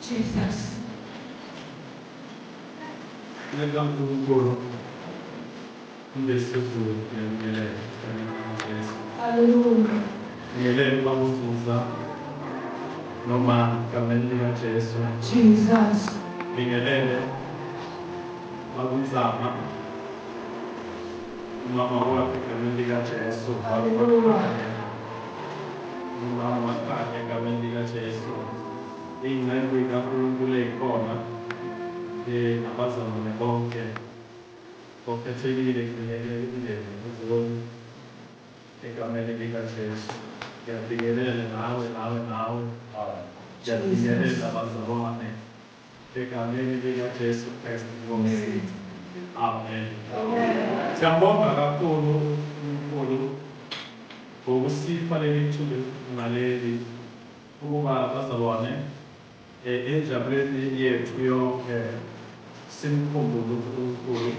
Jesus. Welcome to Guru. Ndesizulu ngiyelele. Hallelujah. Ngiyelele bamuzuza noma kameli kaJesu. Jesus. Ngiyelele bakunzama noma wakhe kameli kaJesu. Hallelujah. Noma wakhe kameli kaJesu. Ingcebo kaNkulunkulu ekhona abazalwane bonke bokhethekile ngiyelele indlela uzoni egameni likaJesu. Ngiyabingelela nawe. Ngiyabingelela abazalwane egameni likaJesu Kristu Nkosi. Amen. Siyambonga kakhulu uNkulunkulu ngokusipha leli thuba ngaleli ukuba abazalwane enjabuleni yethu yonke simkhumbule uNkulunkulu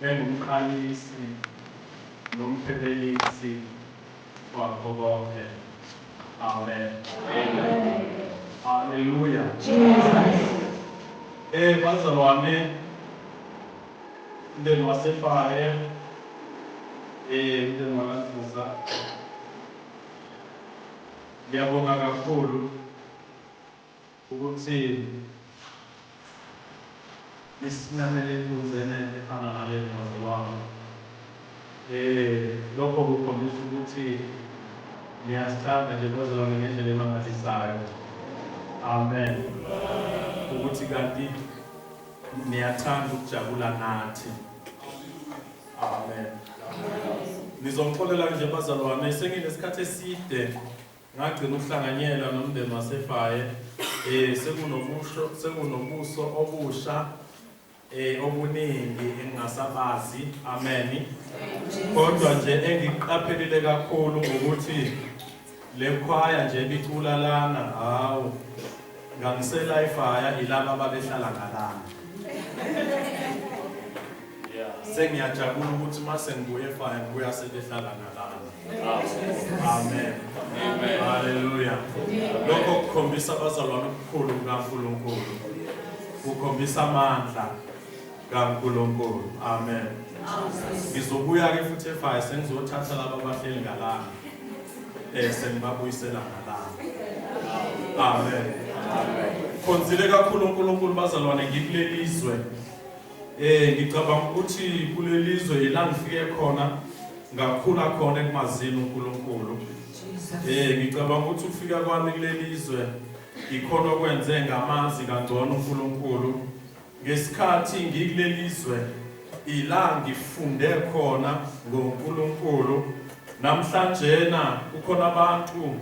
engumqalisi nomphelelisi wakho konke. Amen. Hallelujah. Jesus. Bazalwane umndeni waseFaye umndeni wakaNzuza, ngiyabonga kakhulu ukuthi nisinamele ikuzene efana nale bazalwane. Lokho kukhombisa ukuthi niyasithanda nje bazalwane ngendlela emangalisayo. Amen. Ukuthi kanti niyathanda ukujabula nathi. Amen. Nizongixolela nje bazalwane, senginesikhathi eside ngagcina ukuhlanganyela nomndeni waseFaye. Sekunobuso obusha obuningi engingasabazi. Amen. Kodwa nje engiqaphelile kakhulu ukuthi le choir nje licula lana, hawu ngangisela eFaye ilaba ababehlala ngalana. Sengiyajabula ukuthi mase ngibuye eFaye ngibuya sebehlala ngalana. Amen. Hallelujah. Lokho kukhombisa abazalwane okukhulu kaNkulunkulu. Kukhombisa amandla kaNkulunkulu. Amen. Ngizobuya ke futhi eFaye sengizothatha laba abahleli ngalana. Sengibabuyisela ngalana. Amen. Khonzile kakhulu uNkulunkulu bazalwane ngikulelizwe. Ngicabanga ukuthi kulelizwe ila ngifike khona ngakhula khona ekumazini uNkulunkulu. Ngicabanga ukuthi ukufika kwami kulelizwe ikhona okwenze ngamazi kangcono uNkulunkulu. Ngesikhathi ngikulelizwe ila ngifunde khona ngoNkulunkulu. Namhlanje kukhona abantu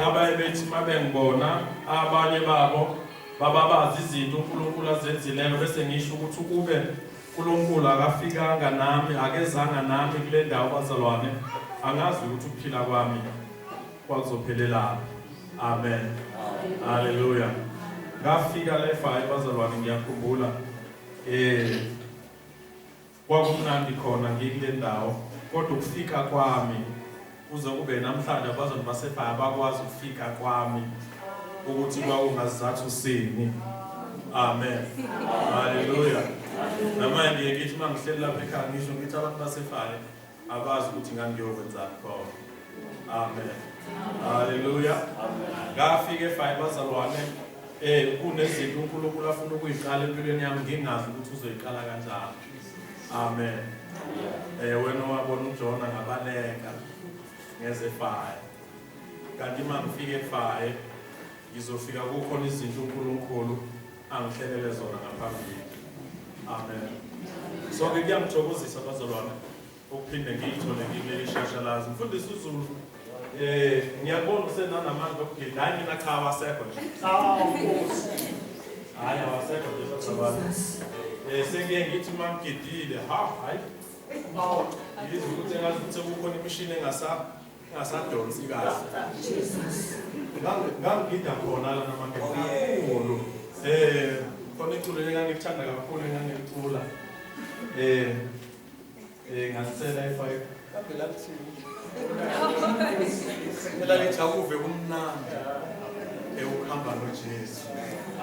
abayebethi mabengibona abanye babo bababazi izinto uNkulunkulu azenzileyo bese ngisho ukuthi ukube uNkulunkulu akafikanga nami akezanga nami kule ndawo bazalwane angazi ukuthi ukuphila kwami kwakuzophelela. Amen. Hallelujah. Ngafika la eFaye bazalwane ngiyakhumbula kwakumnandi khona ngikule ndawo kodwa ukufika kwami kuze kube namhlanje abazalwane baseFaye abakwazi ukufika kwami ukuthi kwakungasizathu sini. Amen. Hallelujah. Namanje ngithi mangihleli lapha ekhaya ngisho ngithi abantu baseFaye abazi ukuthi ngangiyokwenzani khona. Amen. Hallelujah. Ngafika eFaye bazalwane kunezinto uNkulunkulu afuna ukuyiqala empilweni yami ngingazi ukuthi uzoyiqala kanjani. Amen. Wena wabona uJona ngabaleka ngeze eFaye. Kanti mangifika eFaye ngizofika kukhona izinto uNkulunkulu angihlelele zona ngaphambili. Amen. So ngiyangithokozisa abazalwane ukuphinde ngiyithole ngileli shashalazi. Mfundisi uZulu ngiyabona usenanamandla okugida. Hayi mina cha awasekho nje. Hayi awasekho nje bazalwane. Sengiye ngithi mangigidile hayi. Yizwe ukuthi engazi ukuthi kukhona imishini engasadonsi kahle. Ngangigida khona la namangelo. Khona iculo engangilithanda kakhulu engangilithula. Ngasela eFaye. Kambe la kuthini? Phela lithi akuve kumnandi. ngihamba noJesu.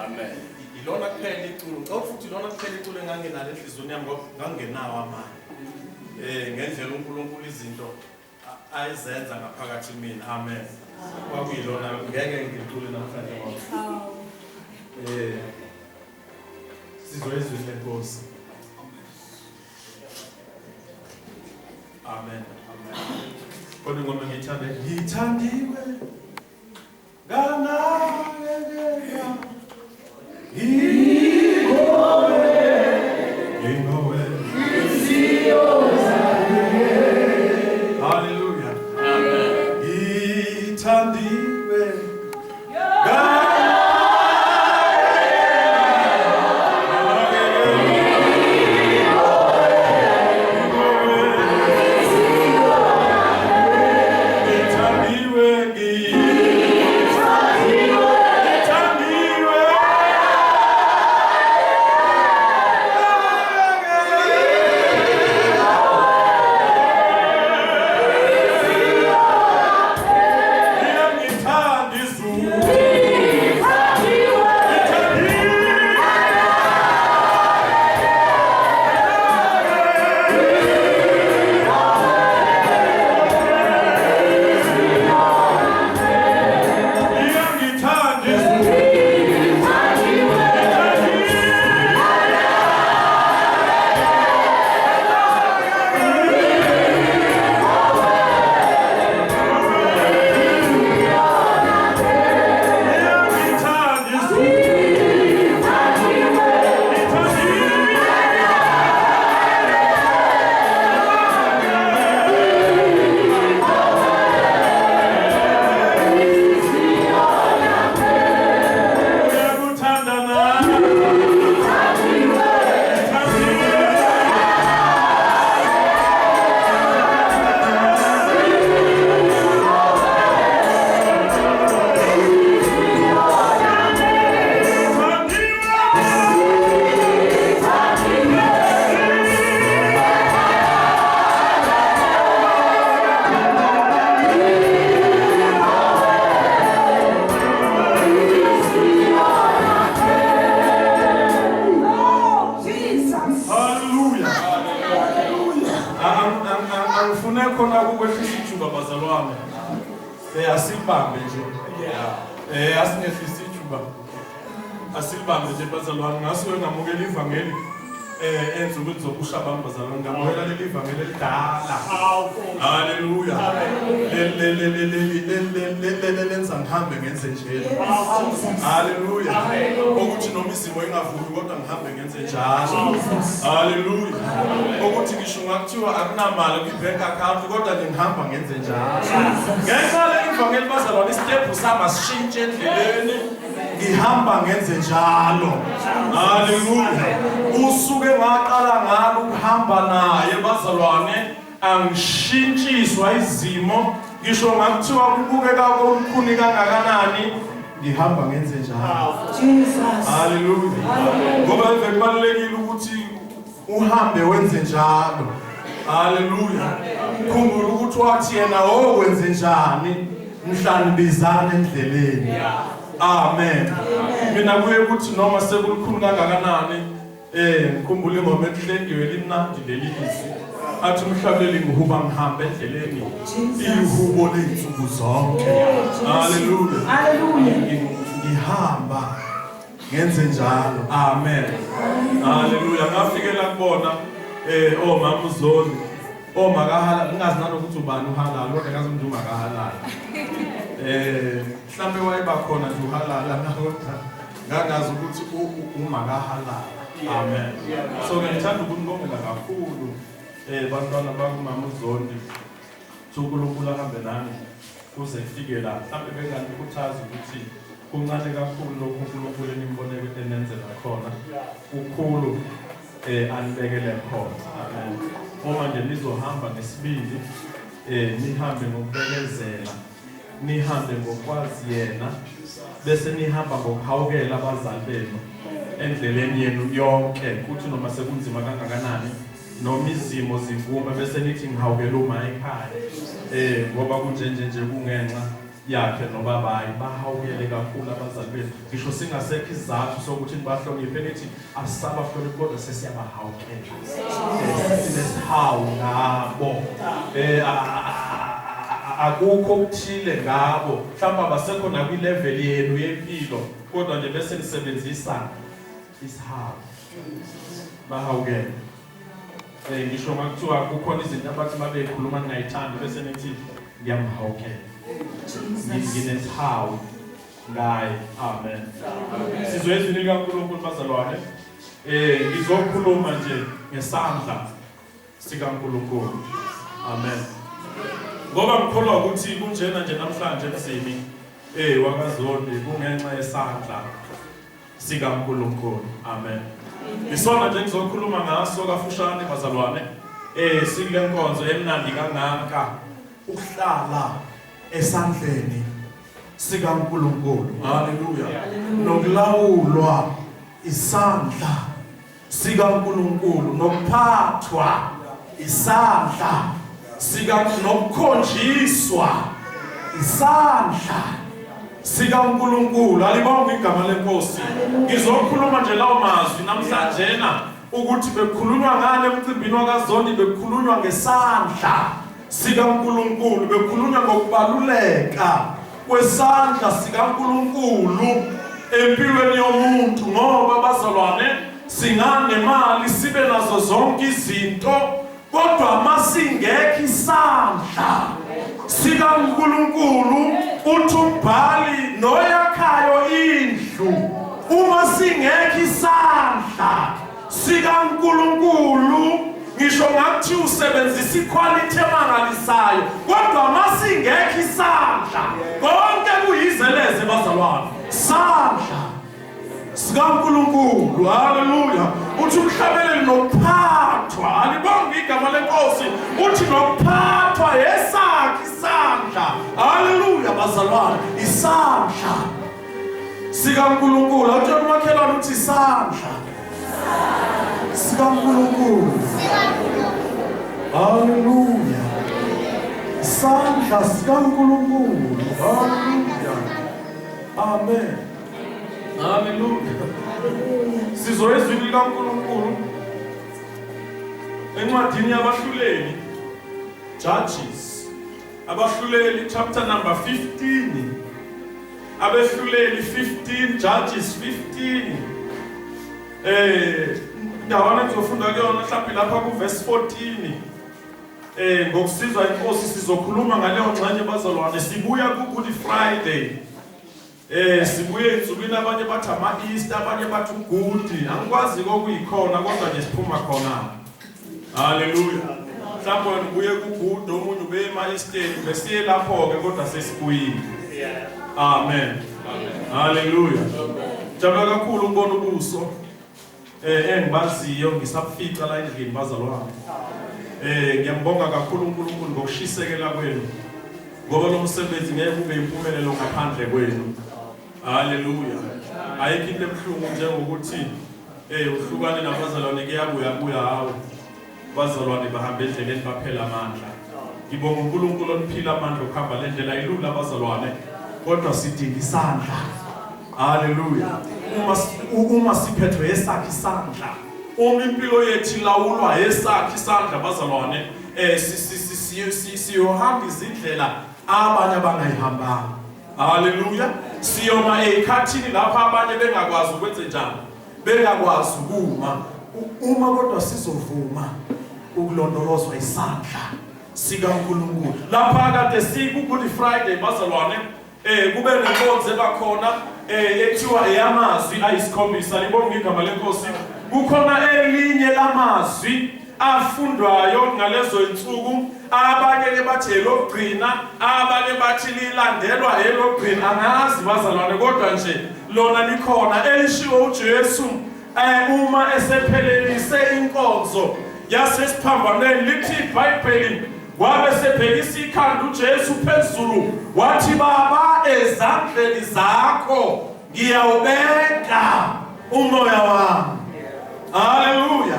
Amen. Ilona kuphela iculo. Ngicela futhi ilona kuphela iculo engangenalo enhliziyweni yami ngoba ngangenawo amandla. Ngendlela uNkulunkulu izinto ayizenza ngaphakathi mina. Amen. Kwakuyilona ngeke ngicule namhlanje ngoba. Sizwe izwi lenkosi. Amen. Amen. Kodwa ngoma ngithande ngithandiwe nganakekela ingowe Hallelujah. Amen. Ngithandiwe asibambe nje asingehlisi ijuba asibambe nje bazalwane ngaso ngamukela ivangeli ensukwini zokusha abantu bazalwane ngamukela leli ivangeli elidala haleluya lenza ngihambe ngenze njalo haleluya ukuthi noma izimo engavumi kodwa ngihambe ngenze njalo haleluya ukuthi ngisho ngakuthiwa akunamali kwi-bank account kodwa ngihamba ngenze njalo ngenxa ivangeli bazalwane isitephu sami asishintshe endleleni ngihamba ngenze njalo haleluya usuke ngaqala ngalo ukuhamba naye bazalwane angishintshiswa izimo ngisho ngakuthiwa kubukeka komkhuni kangakanani ngihamba ngenze njalo Jesus haleluya ngoba kubalulekile ukuthi uhambe wenze njalo haleluya khumbula ukuthi wathi yena okwenze njani mhlani bizana endleleni amen mina kuye ukuthi noma sekulukhulu kangakanani ngikhumbule ingoma ehlengiwe limnandi leli lizwi athi umhlabeli ngihuba ngihamba endleleni ihubo leinsuku zonke haleluya haleluya ngihamba ngenze njalo amen haleluya ngafikela kubona omama uZoni omakahala ngingazi nanokuthi ubani uhalala kodwa ngazi umuntu umakahalala mhlambe wayiba khona nje uhalala nakodwa ngangazi ukuthi umakahalala amen so ngithanda ukunibongela kakhulu bantwana bakumama uZondi uNkulunkulu ahambe nami kuze kufike la mhlambe benganikhuthaza ukuthi kuncane kakhulu lokhu uNkulunkulu enimboneke enenzela khona ukhulu anibekele khona amen uma nje nizohamba ngesibili nihambe ngokubekezela nihambe ngokwazi yena bese nihamba ngokuhawukela abazali benu endleleni yenu yonke kuthi noma sekunzima kangakanani noma izimo zivuma bese nithi ngihawukela uma ekhaya ngoba kunjenje kungenxa yakhe nobabayi bahawukele kakhulu abazali bethu. Ngisho singasekho isizathu sokuthi nibahloniphe nithi asisabahloniphi kodwa sesiyabahawukela. Sinesihawu ngabo. Akukho okuthile ngabo. Mhlawumbe abasekho nakwi-level yenu yempilo kodwa nje bese nisebenzisa isihawu. Bahawukele. Ngisho ngakuthiwa kukhona izinto abathi babekhuluma ngayithandi bese nithi ngiyamhawukela. Nginesihawu ngaye. Amen. Sizwe izwi likaNkulunkulu bazalwane. Ngizokhuluma nje ngesandla sikaNkulunkulu. Amen. Ngoba ngikholwa ukuthi kunjena nje namhlanje emzini wakaZondi kungenxa yesandla sikaNkulunkulu. Amen. Isona nje ngizokhuluma ngaso kafushane bazalwane. Sikule nkonzo emnandi kangaka ukuhlala esandleni sikaNkulunkulu. Haleluya. Nokulawulwa isandla sikaNkulunkulu, nokuphathwa isandla nokukhonjiswa isandla sikaNkulunkulu. Alibonge igama leNkosi. Ngizokhuluma nje lawo mazwi namhlanje ukuthi bekhulunywa ngane emcimbini wakaZondi, bekhulunywa ngesandla sikaNkulunkulu, bekhulunywa ngokubaluleka kwesandla sikaNkulunkulu empilweni yomuntu. Ngoba bazalwane, singanemali sibe nazo zonke izinto kodwa masingekho isandla sikaNkulunkulu, uthi umbhali noyakhayo indlu, uma singekho isandla sikaNkulunkulu, ngisho ngathi usebenzisa iquality emangalisayo kodwa masingekho isandla konke kuyizeleze bazalwane. Sandla sikaNkulunkulu. Haleluya. Uthi umhlabeleli nokuphathwa. Alibonge igama leNkosi. Uthi nokuphathwa yesakhe isandla. Haleluya bazalwane. Isandla sikaNkulunkulu. Awutshela umakhelwane uthi isandla sikaNkulunkulu. Haleluya. Isandla sikaNkulunkulu. Haleluya. Amen. Haleluya. Sizwe izwi likaNkulunkulu encwadini yabahluleli, Judges, abahluleli chapter number 15. Abahluleli 15, Judges 15. Ndawana ngizofunda kuyona mhlawumbe lapha ku verse 14. Ngokusizwa inkosi sizokhuluma ngaleyo ngxenye bazalwane. Sibuya ku Good Friday. Sibuye insukwini abanye bathi ama-Easter, abanye bathi uGudi. Angikwazi kokuyikhona kodwa nje siphuma khona. Haleluya. Mhlawumbe nibuye kuGudi, omunye ube ema-Eastern, besiye lapho-ke kodwa sesibuyile. Amen. Haleluya. Jabula kakhulu ukubona ubuso engibaziyo ngisafica la endlini bazalwane. Ngiyambonga kakhulu uNkulunkulu ngokushisekela kwenu, ngoba lo msebenzi ngeke ube impumelelo ngaphandle kwenu. Haleluya. Ayikho into ebuhlungu njengokuthi uhlukane nabazalwane kuyabuya hawo bazalwane bahamba endleleni baphela amandla. Ngibonga uNkulunkulu oniphila amandla okuhamba le ndlela ilula bazalwane, kodwa sidinga isandla. Haleluya. Uma siphethwe esakhe isandla, uma impilo yethu ilawulwa esakhe isandla bazalwane, siyohamba izindlela abanye abangayihambanga. Haleluya. Siyoma ekhathini lapha abanye bengakwazi ukwenza njani, bengakwazi ukuma. Uma kodwa sizovuma ukulondolozwa isandla sikaNkulunkulu. Lapha kade siku Good Friday bazalwane, kube nenkonzo ebakhona ethiwa eyamazwi ayisikhombisa. Libonge igama leNkosi. Kukhona elinye lamazwi afundwayo ngalezo insuku. Abanye bathi elogcina, abanye bathi lilandelwa elogcina. Angazi bazalwane kodwa nje lona likhona elishiwo uJesu uma esephelelise inkonzo yasesiphambanweni. Lithi iBhayibheli, wabe sebhekisa ikhanda uJesu phezulu wathi, Baba, ezandleni zakho ngiyawubeka umoya wami. Haleluya.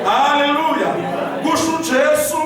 Haleluya. Kusho uJesu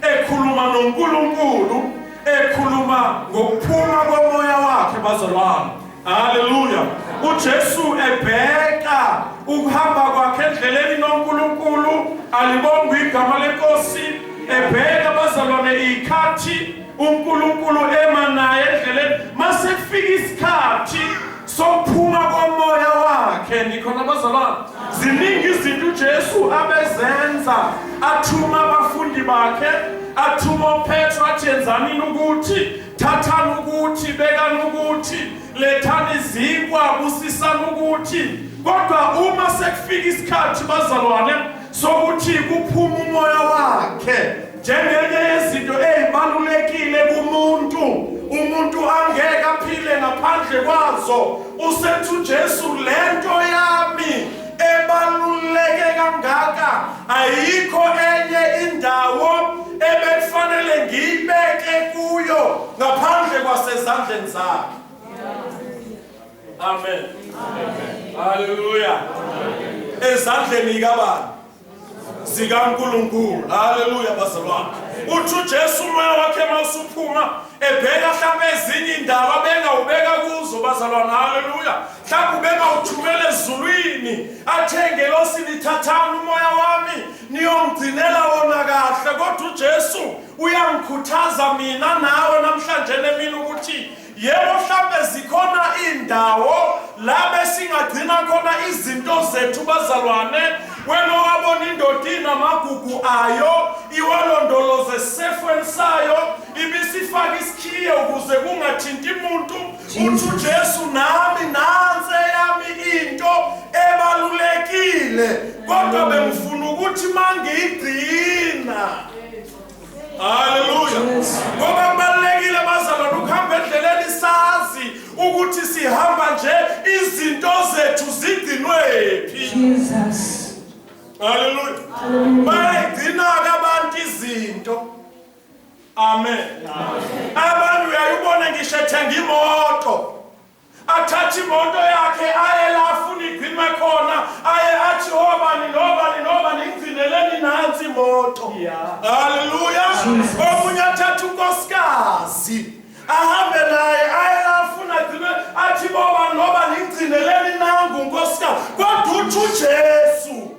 ekhuluma noNkulunkulu, ekhuluma ngokuphuma komoya wakhe bazalwane. Haleluya. uJesu ebheka ukuhamba kwakhe endleleni noNkulunkulu, alibonga igama lenkosi, ebheka bazalwane ikhathi uNkulunkulu ema naye endleleni. Mase kufika isikhathi sokuphuma komoya wakhe, nikhona bazalwane. Ziningi izinto uJesu abezenza, athuma abafundi bakhe, athuma uPetro athi yenzani ukuthi, thathani ukuthi, bekani ukuthi, lethani izinkwa, busisani ukuthi. Kodwa uma sekufika isikhathi bazalwane sokuthi kuphuma umoya wakhe, njengenye yezinto ezibalulekile kumuntu, umuntu angeke aphile ngaphandle kwazo, usethi uJesu lento yami ebaluleke kangaka ayikho enye indawo ebekufanele ngiyibeke kuyo ngaphandle kwasezandleni zakhe. Amen. Haleluya. Ezandleni kabani? zikaNkulunkulu. Haleluya bazalwane. Uthi uJesu umoya wakhe mawusuphuma ebheka mhlawumbe ezinye indaba bengawubeka kuzo bazalwane. Haleluya. Mhlawumbe ubengawuthumela ezulwini athe ngelosini thathani umoya wami niyongcinela wona kahle. Kodwa uJesu uyangikhuthaza mina nawe namhlanje nemini ukuthi yebo mhlawumbe zikhona indawo la besingagcina khona izinto zethu bazalwane. Wena wabona indoda inamagugu ayo iwalondoloze sefweni sayo ibisifaka isikhiye ukuze kungathinti umuntu. Uthi uJesu nami nanse yami into ebalulekile kodwa bengifuna ukuthi mangigcina. Haleluya. Ngoba kubalulekile bazalwane ukuhamba endleleni sazi ukuthi sihamba nje izinto zethu zigcinwephi. Jesus. Haleluya. Bayigcina-ke abantu izinto. Amen. Abantu uyayibona ngisho ethenga imoto, athathe imoto yakhe aye la afuna igcinwe khona, aye athi nobani ngigcineleni nansi imoto. Haleluya. Omunye athathe unkosikazi ahambe naye aye la afuna igcinwe, athi nobani ngigcineleni nangu unkosikazi. Kodwa uthi uJesu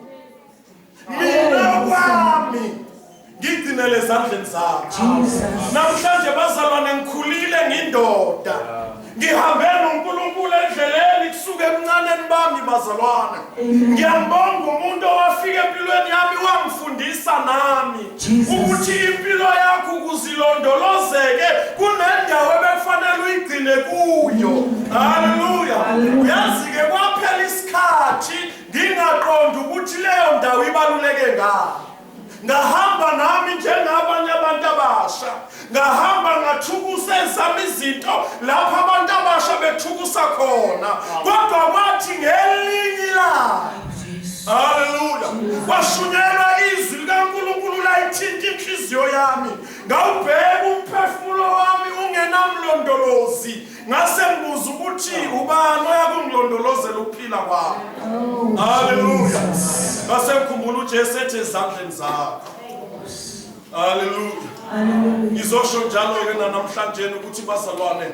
mina kwami ngigcinele ezandleni zakhe. Namhlanje bazalwane ngikhulile ngindoda, ngihambe noNkulunkulu endleleni kusuka emncaneni bami bazalwane. Ngiyambonga umuntu owafika empilweni yami wangifundisa nami ukuthi impilo yakho ukuzilondolozeke kunendawo ebekufanele uyigcine kuyo. Haleluya. Uyazi-ke kwaphela isikhathi ngingaqonda ukuthi leyo ndawo ibaluleke ngani. Ngahamba nami njengabanye abantu abasha, ngahamba ngathukusa ezami izinto lapho abantu abasha bethukusa khona. Kodwa kwathi ngelinye ilanga, haleluya, kwashunyelwa izwi likaNkulunkulu layithinta inhliziyo yami. Ngawubheka umphefumulo wami ungenamlondolozi, ngase ngibuza ukuthi ubani oyakungilondolozela ukuphila kwami. Haleluya. Ngase ngikhumbula uJesu ethi ezandleni zakho. Haleluya. Ngizosho njalo-ke namhlanje ukuthi bazalwane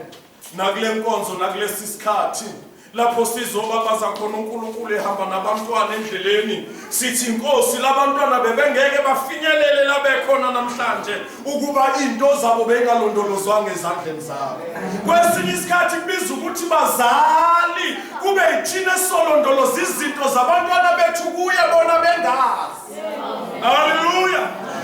nakule nkonzo nakulesi sikhathi lapho sizobabaza khona uNkulunkulu ehamba nabantwana endleleni, sithi inkosi labantwana bebengeke bafinyelele la bekhona namhlanje ukuba into zabo bengalondolozwanga ezandleni zabo. Kwesinye isikhathi kubiza ukuthi bazali kube yithina solondoloza izinto zabantwana bethu kuye bona bengazi. Haleluya.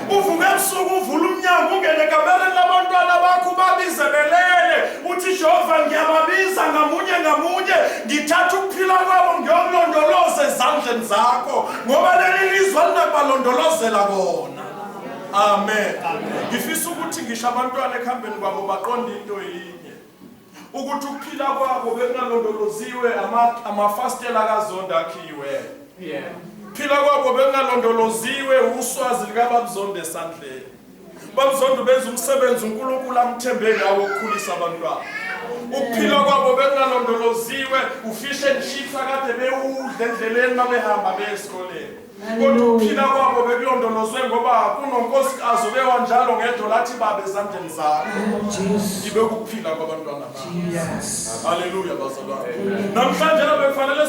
Uvuke ebusuku uvula umnyango ungene kamereni labantwana bakho babize belele uthi Jehova ngiyababiza ngamunye ngithatha ukuphila kwabo ngiyokulondoloza ezandleni zakho ngoba leli lizwe linabalondolozela bona. Amen. Ngifisa ukuthi ngisho abantwana ekhambeni kwabo baqonde into yinye ukuthi ukuphila kwabo bengalondoloziwe amafastela kaZonda akhiwe. Phila kwabo bengalondoloziwe uswazi likaBabuzonde esandleni. Babuzonde benza umsebenzi uNkulunkulu amthembe ngawo ukukhulisa abantwana. Ukuphila kwabo bekungalondoloziwe, ufish and chips akade bewudla endleleni mabehamba besikoleni. Kodwa ukuphila kwabo bekulondolozwe ngoba kunonkosikazi obewa njalo ngedola athi babe ezandleni zakho. Ibe ukuphila kwabantwana bakho. Hallelujah bazalwane. Namhlanje bekufanele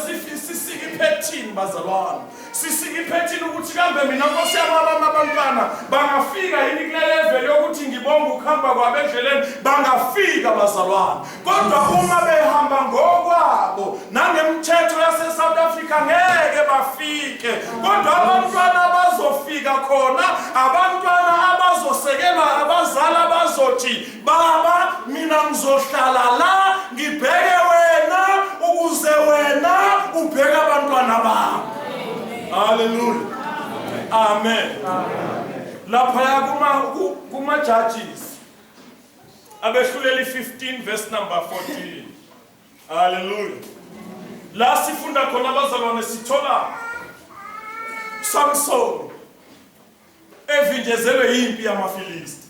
sisike iphethini bazalwane. Sisike iphethini ukuthi kambe mina Nkosi yami abantwana bangafika yini kule level yokuthi ngibonga ukuhamba kwabo endleleni bangafika bazalwane. Kodwa uma behamba ngokwabo nangemthetho yase South Africa ngeke bafike. Kodwa abantwana bazofika khona, abantwana abazosekelwa abazali abazothi baba mina ngizohlala la ngibheke wena ukuze wena ubheke abantwana bakho. Hallelujah. Amen. Lapha kuma Judges abehluleli 15 verse number 14. Hallelujah. La sifunda khona abazalwane sithola Samson evinjezelwe yimpi yamaFilisti.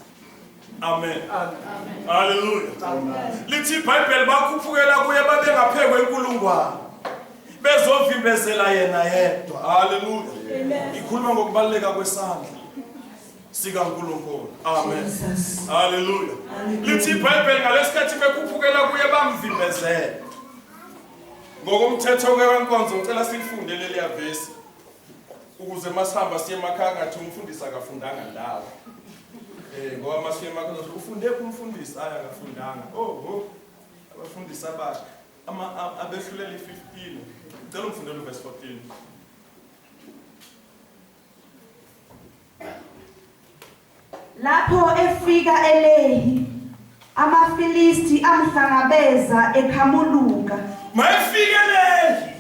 Amen. Hallelujah. Lithi iBhayibheli bakhuphukela kuye babengaphekwe inkulungwane bezovimbezela yena yedwa. Hallelujah. Ikhuluma ngokubaleka kwesandla sikaNkulunkulu. Amen. Hallelujah. Lithi iBhayibheli ngalesikhathi bekhuphukela kuye bamvimbezela. Ngokomthetho wenkonzo ngicela sifunde leli verse ukuze masihamba siye emakhaya ngathi umfundisi akafundanga ndawo. Ngoba masiye emakhaya ufunde kumfundisi akafundanga. Abafundisi abasha abehluleli 15. Ngicela umfundele verse 14. Lapho efika eLehi amaFilisti amhlangabeza ekhamuluka. Mayifikelele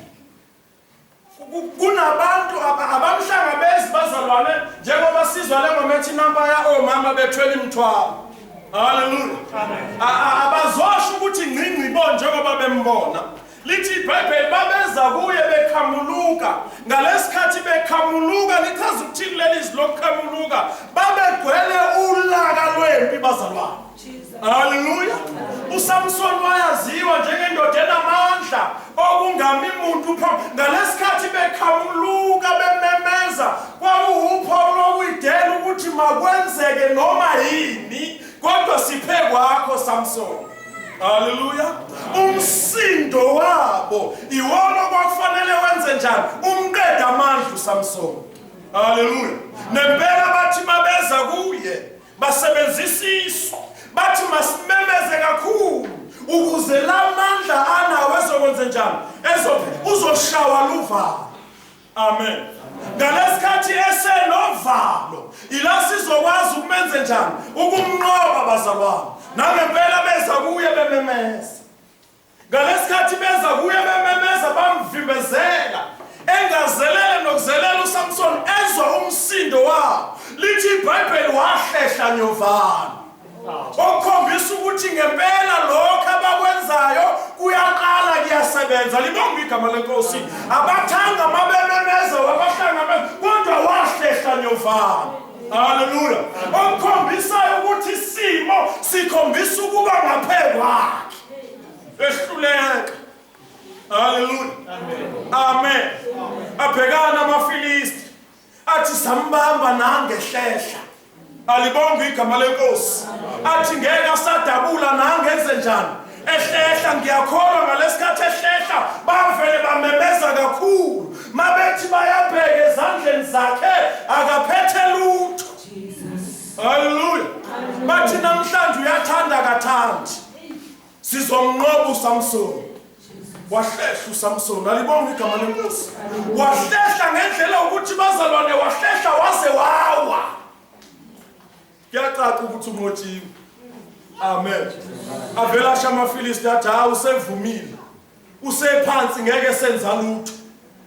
kunabantu abamhlangabezi bazalwane njengoba sizwa lengomethi namba ya omama bethwele imithwalo. Hallelujah. Abazosho ukuthi ngqingqi bo njengoba bembona. Lithi iBhayibheli babeza kuye bekhamuluka. Ngalesikhathi bekhamuluka lichaza ukuthini leli lokhamuluka babegwele ulaka lwempi bazalwane. Hallelujah. uSamson wayaziwa njengendoda enamandla okungami umuntu phambi. Ngalesikhathi bekhamuluka bememeza kwakuwuphawu lokuyidela ukuthi makwenzeke noma yini kodwa siphe kwakho Samson. Hallelujah. Umsindo wabo iwona kwakufanele wenze njani umqeda amandla uSamson. Hallelujah. Nempela bathi mabeza kuye basebenzisa isu bathi masimemeze kakhulu ukuze la mandla anawo ezokwenza njani uzoshawa luvalo. Amen. Ngalesikhathi esenovalo ila sizokwazi ukumenza njani ukumnqoba bazalwane. Nangempela beza kuye bememeza. Ngalesikhathi beza kuye bememeza bamvimbezela engazelele nokuzelela uSamson ezwa umsindo wabo. Lithi iBhayibheli wahlehla nyovana. Okukhombisa ukuthi ngempela lokho abakwenzayo kuyaqala kuyasebenza. Libonga igama leNkosi. Abathanga mabememeza wabahlangabeza kodwa wahlehla nyovana. Hallelujah. Okukhombisa ukuthi isimo sikhombisa ukuba ngaphezulu. Ehluleka. Hallelujah. Amen. Abhekana amaFilisti athi sambamba nangehlehla. Alibonga igama leNkosi. Athi ngeke asadabula nangenze njani. Ehlehla ngiyakholwa ngalesikhathi ehlehla bavele bamemeza kakhulu. Mabethi bayabheka ezandleni zakhe akaphethe lutho. Hallelujah. Bathi namhlanje uyathanda kathandi. Sizomnqoba uSamson. Wahlehla uSamson. Alibonga igama leNkosi. Wahlehla ngendlela ukuthi bazalwane wahlehla waze wawa. Kuyacaca ukuthi umotshiwe. Amen. Avela amaFilisti athi usevumile. Usephansi ngeke senza lutho.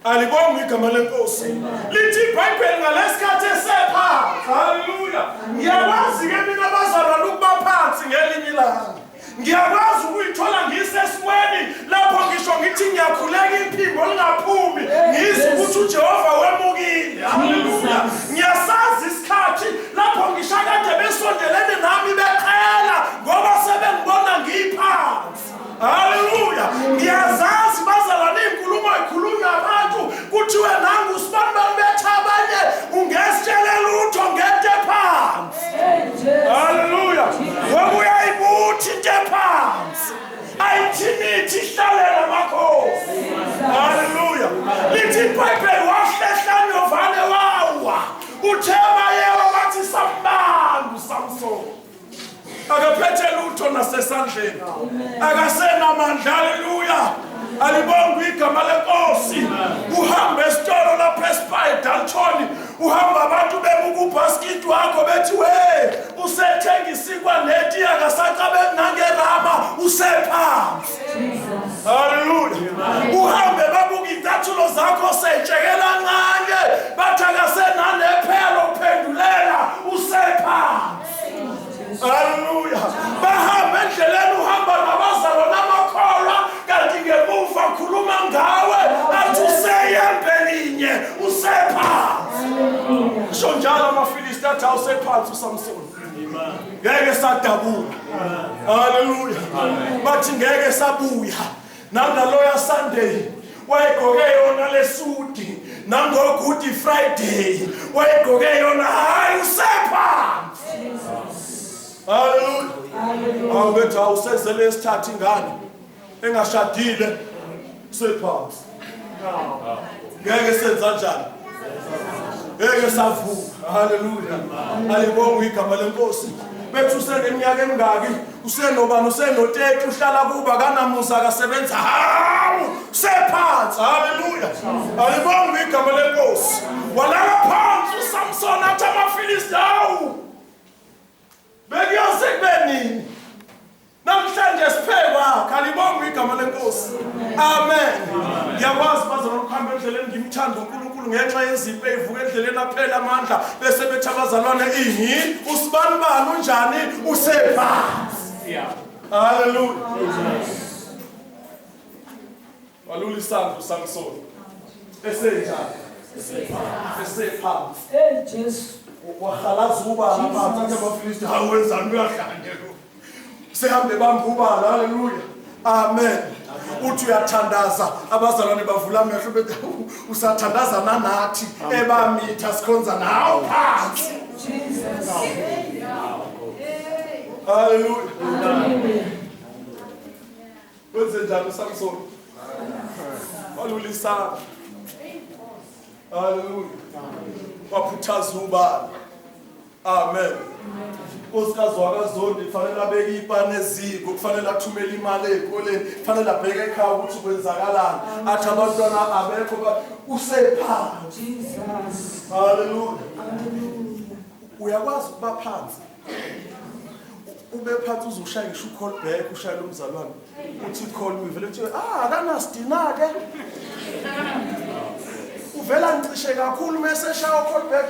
Alibonga igama leNkosi. Lithi iBhayibheli ngalesikhathi esephansi. Hallelujah. Ngiyakwazi ke mina bazalwane ukuba phansi ngelinye ilanga. Ngiyakwazi ukuyithola ngisesimweni lapho ngisho ngithi ngiyakhuleka iphimbo lingaphumi ngizwe ukuthi uJehova wemukile. Hallelujah. Ngiyasazi isikhathi lapho ngishakade besondelene nami beqela ngoba sebengibona ngiphansi. lutho nasesandleni akasenamandla. Haleluya. Alibonge igama lenkosi. Uhambe esitolo lapha eSpy Dalton, uhamba abantu bebuka ubasket wakho bethi we usethenga isikwa neti akasaqabe nangerama usephansi. Haleluya. Uhambe babuka intathulo zakho setshekela ncane bathi akasenanephelo phendulela usephansi. Haleluya. Bahamba endleleni uhamba nabazalo namakholwa kanti ngemuva khuluma ngawe athi useyembelinye usephansi. Sho njalo amaFilisti athi awusephansi uSamson. Ngeke sadabuka. Haleluya. Bathi ngeke sabuya. Nangaloya Sunday wayegqoke yona lesudi, nango Good Friday wayegqoke yona hayi usephansi. Haleluya. Awubethi awusezele esithatha ingane engashadile sephansi. Ngeke senza njani? Ngeke savuka. Haleluya. Alibonge igama lenkosi. Bethu useneminyaka emingaki, usenobani, useno30, uhlala kuba kanamusa akasebenza. Hawu sephansi. Haleluya. Alibonge igama lenkosi. Walala phansi uSamson athi amaFilisti hawu bekuyoze kube nini? Namhlanje siphekwa. Alibonge igama lenkosi. Amen. Ngiyakwazi bazalwane ukuhamba endleleni ngimthanda uNkulunkulu ngenxa yezipho ezivuka endleleni aphela amandla bese bethi abazalwane usibani bani unjani usephansi. Haleluya. Walula isandla uSamson esenjani esephansi. Jesu. Wakhalaza ubala phansi amaFilisti hawenzani uyahlangela. Sehambe bambubala. Haleluya. Amen. Uthi uyathandaza abazalwane bavula amehlo bethi usathandaza nanathi ebamitha sikhonza nawo phansi. Jesus. Haleluya. Wenze njani uSamson? Walula isandla. Haleluya. Waphuthaza ubala. Amen. Uskazi wakaZondi kufanele abeke ipane eziko, kufanele athumele imali ezikoleni, kufanele abheke ekhaya ukuthi kwenzakalani. Athi abantwana abekho usephansi. Jesus. Haleluya. Hallelujah. Uyakwazi ukuba phansi. Ube phansi uzoshaya ngisho call back ushayela umzalwane. Uthi call me vele uthi akanasidina ke. Uvela ngicishe kakhulu mase shaya call back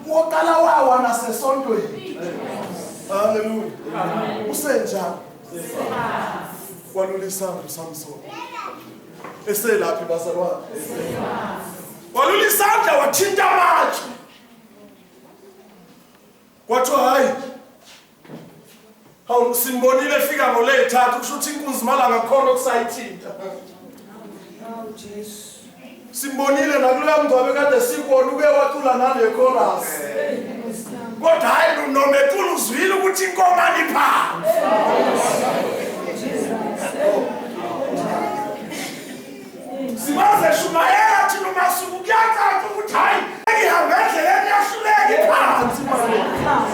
waqala wawa nasesontweni. Haleluya. Usenjani? Walula isandla uSamson. Eselaphi bazalwane? Walula isandla wathinta amatshe. Wathi hayi. Hawu simbonile efika ngoleyithathu kusho ukuthi inkunzi malanga khona okusayithinta. Oh Jesus. Simbonile nakuloya mngcwabe kade sikubona uke wacula nale chorus. Kodwa hayi nomethula uzwile ukuthi inkomani phansi. Sibaze shumayela thina masuku kuyacaca ukuthi hayi ngihambe endleleni yahluleki phansi manje.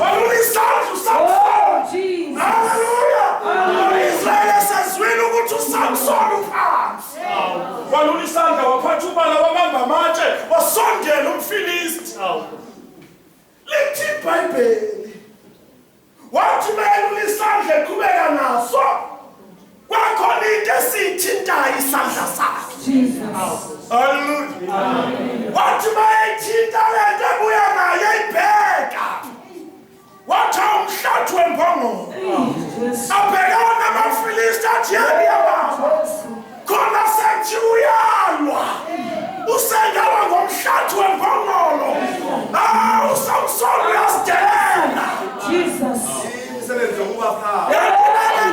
Walula isandla uSamson. Jesus. Haleluya. Israyeli sezwile ukuthi uSamson phansi. Walula isandla waphatha ubala wabamba amatshe wasondela umFilisti. Lithi iBhayibheli wathi melula isandla eqhubeka naso kwakhona into esithintayo isandla sakhe. Jesus. Haleluya. Wathi mayithinta lento ebuya nayo ibheka. Wathi umhlathi wembongolo. Abhekana namaFilisti athi yababa. Khona sethi uyalwa. Usengawa ngomhlathi wembongolo. uSamson uyasidela. Jesus. Umsebenzi wokuba phansi.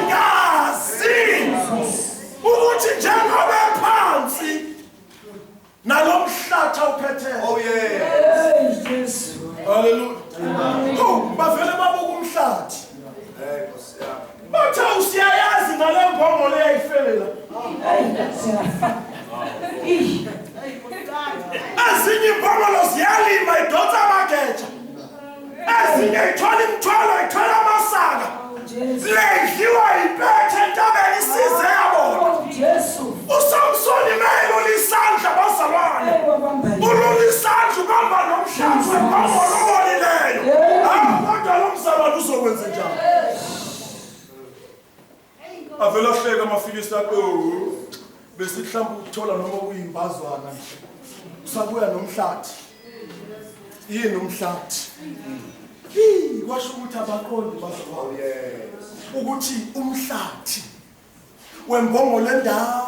Ngazi ukuthi njengoba phansi nalomhlathi awuphethe. Oh yeah. Hey, Jesus. Haleluya. Bavele babuka umhlathi. Nkosi yami. Bathe usiyayazi ngale mbongolo eyayifelela. Ezinye imbongolo ziyalima idonsa amageja. Ezinye ithola imithwalo ithola amasaka. ledliwa impethe entabeni isize yabona. Oh, Jesu. uSamsoni mele lisandla bazalwane. Ululisandla ubamba nomhlathi wembomo lobonileyo. Kodwa lo mzalwane uzokwenza njani? Avela hleka amafilisi akho. Bese mhlawumbe ukuthola noma kuyimbazwana nje. Usabuya nomhlathi. Yini umhlathi? Kwasho ukuthi abaqondi bazalwane. Ukuthi umhlathi wembongo lendana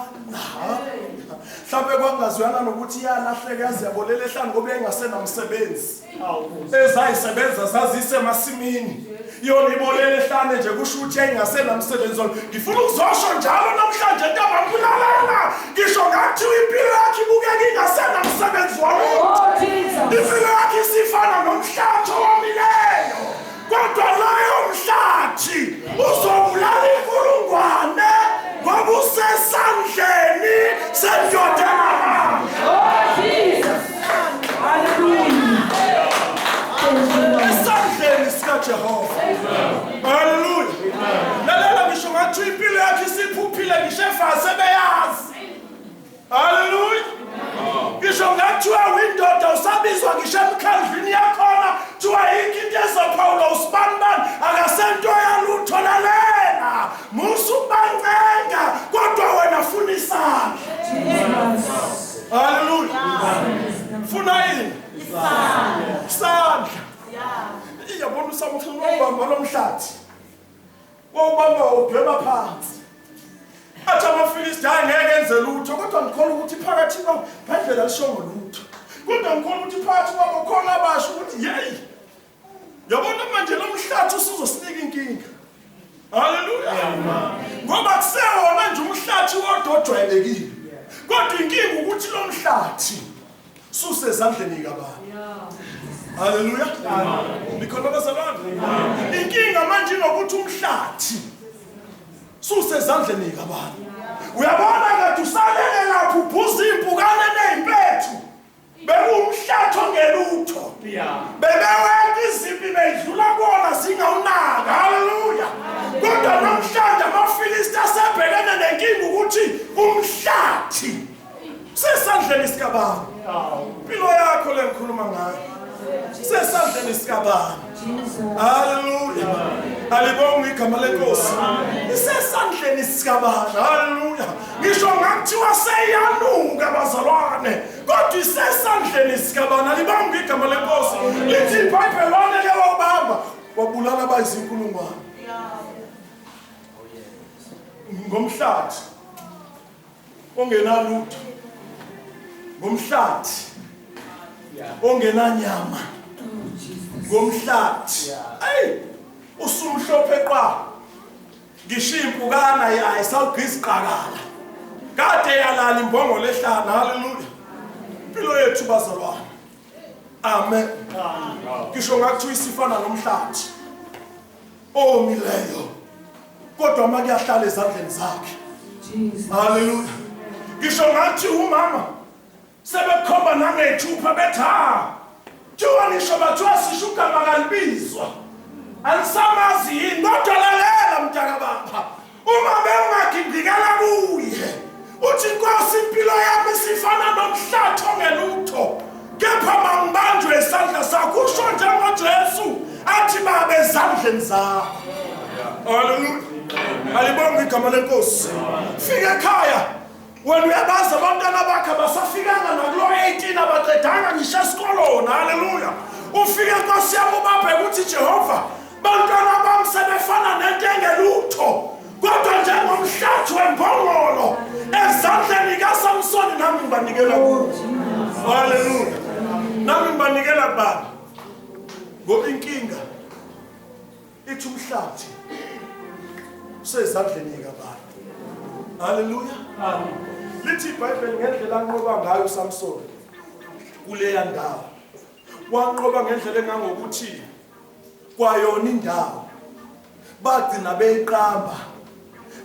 mhlawumbe kwangazwana nokuthi iyalahleka yaze yabolela ehlanu ngoba engasenamsebenzi ezayisebenza zazise emasimini yona ibolela ehlane nje kusho ukuthi engasenamsebenzi. Ngifuna ukuzosho njalo namhlanje ntabambulalela ngisho ngathi impilo yakhe ibukeka ingasenamsebenzi walutho. Impilo yakhe isifana nomhlathi owomileyo, kodwa loyo mhlathi uzobulala inkulungwane ngoba usesandleni sendoda enamandla. Oh, Jesus. Hallelujah. Esandleni sikaJehova. Hallelujah. Lalela ngisho ngathi impilo yakhe isiphuphile ngisho efazi ebeyazi. Hallelujah. Ngisho ngathiwa windoda usabizwa ngisho emkhandlwini yakhona thiwa yikho into ezophawula usibanibani akasento yalutho. Lalela musu bancenga kodwa wena funa isandla. Hallelujah. Funa yini? Isandla. Iyabona uSamsoni wabamba lo mhlathi. Wobamba udweba phansi. Athi amafilisti angeke enze lutho, kodwa ngikholwa ukuthi phakathi kwabo bandlela lishongo lutho. Kodwa ngikholwa ukuthi phakathi kwabo khona abasho ukuthi hey, yabona manje lo mhlathi usuzosinika inkinga. Hallelujah. Ngoba kusewona nje umhlathi wodwa ojwayelekile. Kodwa inkinga ukuthi lo mhlathi susezandleni kaBaba. Hallelujah. Nikhona bazalwane. Inkinga manje ngokuthi umhlathi susezandleni kaBaba. Uyabona ngathi usalele lapho ubhuza impukane nezimpethu. Bekuwumhlathi ongelutho. Bebeweka izimpi bedlula kuona zingawunaka. Hallelujah. Kodwa namhlanje amafilisti asebhekene nenkinga ukuthi umhlathi sesandleni sikaBaba. Impilo yakho lengikhuluma ngayo sesandleni sikaBaba. Hallelujah. Alibonga igama lenkosi. Isesandleni sikaBaba. Hallelujah. Ngisho ngakuthiwa seyanuka bazalwane, kodwa isesandleni sikaBaba. Alibonga igama lenkosi. Lithi iBhayibheli lona leyo baba wabulala abayizinkulungwane. Ngomhlathi ongenalutho, ngomhlathi ongenanyama, ngomhlathi usumhlophe qwa ngisho impukana yayi sawugizqakala kade yalala imbongo lehlana. Hallelujah. Impilo yethu bazalwane, amen. Ngisho ngakuthiwa isifana nomhlathi omileyo, kodwa uma kuyahlala ezandleni zakhe. Hallelujah. Ngisho ngathi umama sebekhomba nangethupha betha thiwa nisho bathiwa sishuka makalibizwa anisamazi yini, kodwa lalela mntaka baba, uma bewungagingikala kuye uthi Nkosi impilo yami sifana nomhlathi ongelutho, kepha mangibanjwe isandla sakho. Usho njengoJesu athi baba ezandleni zakho. Hallelujah. Alibonga igama lenkosi. Fika ekhaya wena uyabaza abantwana bakhe basafikanga nakulo 18 abaqedanga ngisho esikoloni. Hallelujah. Ufike Nkosi yami ubabhe ukuthi Jehova bantwana bami sebefana nento engelutho, kodwa njengomhlathi wembongolo ezandleni kaSamsoni nami ngibanikela kuwo. Hallelujah. Nami ngibanikela kubani ngoba inkinga ithi umhlathi usezandleni kaBaba. Hallelujah. Lithi iBhayibheli ngendlela anqoba ngayo uSamsoni kuleya ndawo, wanqoba ngendlela engangokuthi kwayona indawo bagcina beyiqamba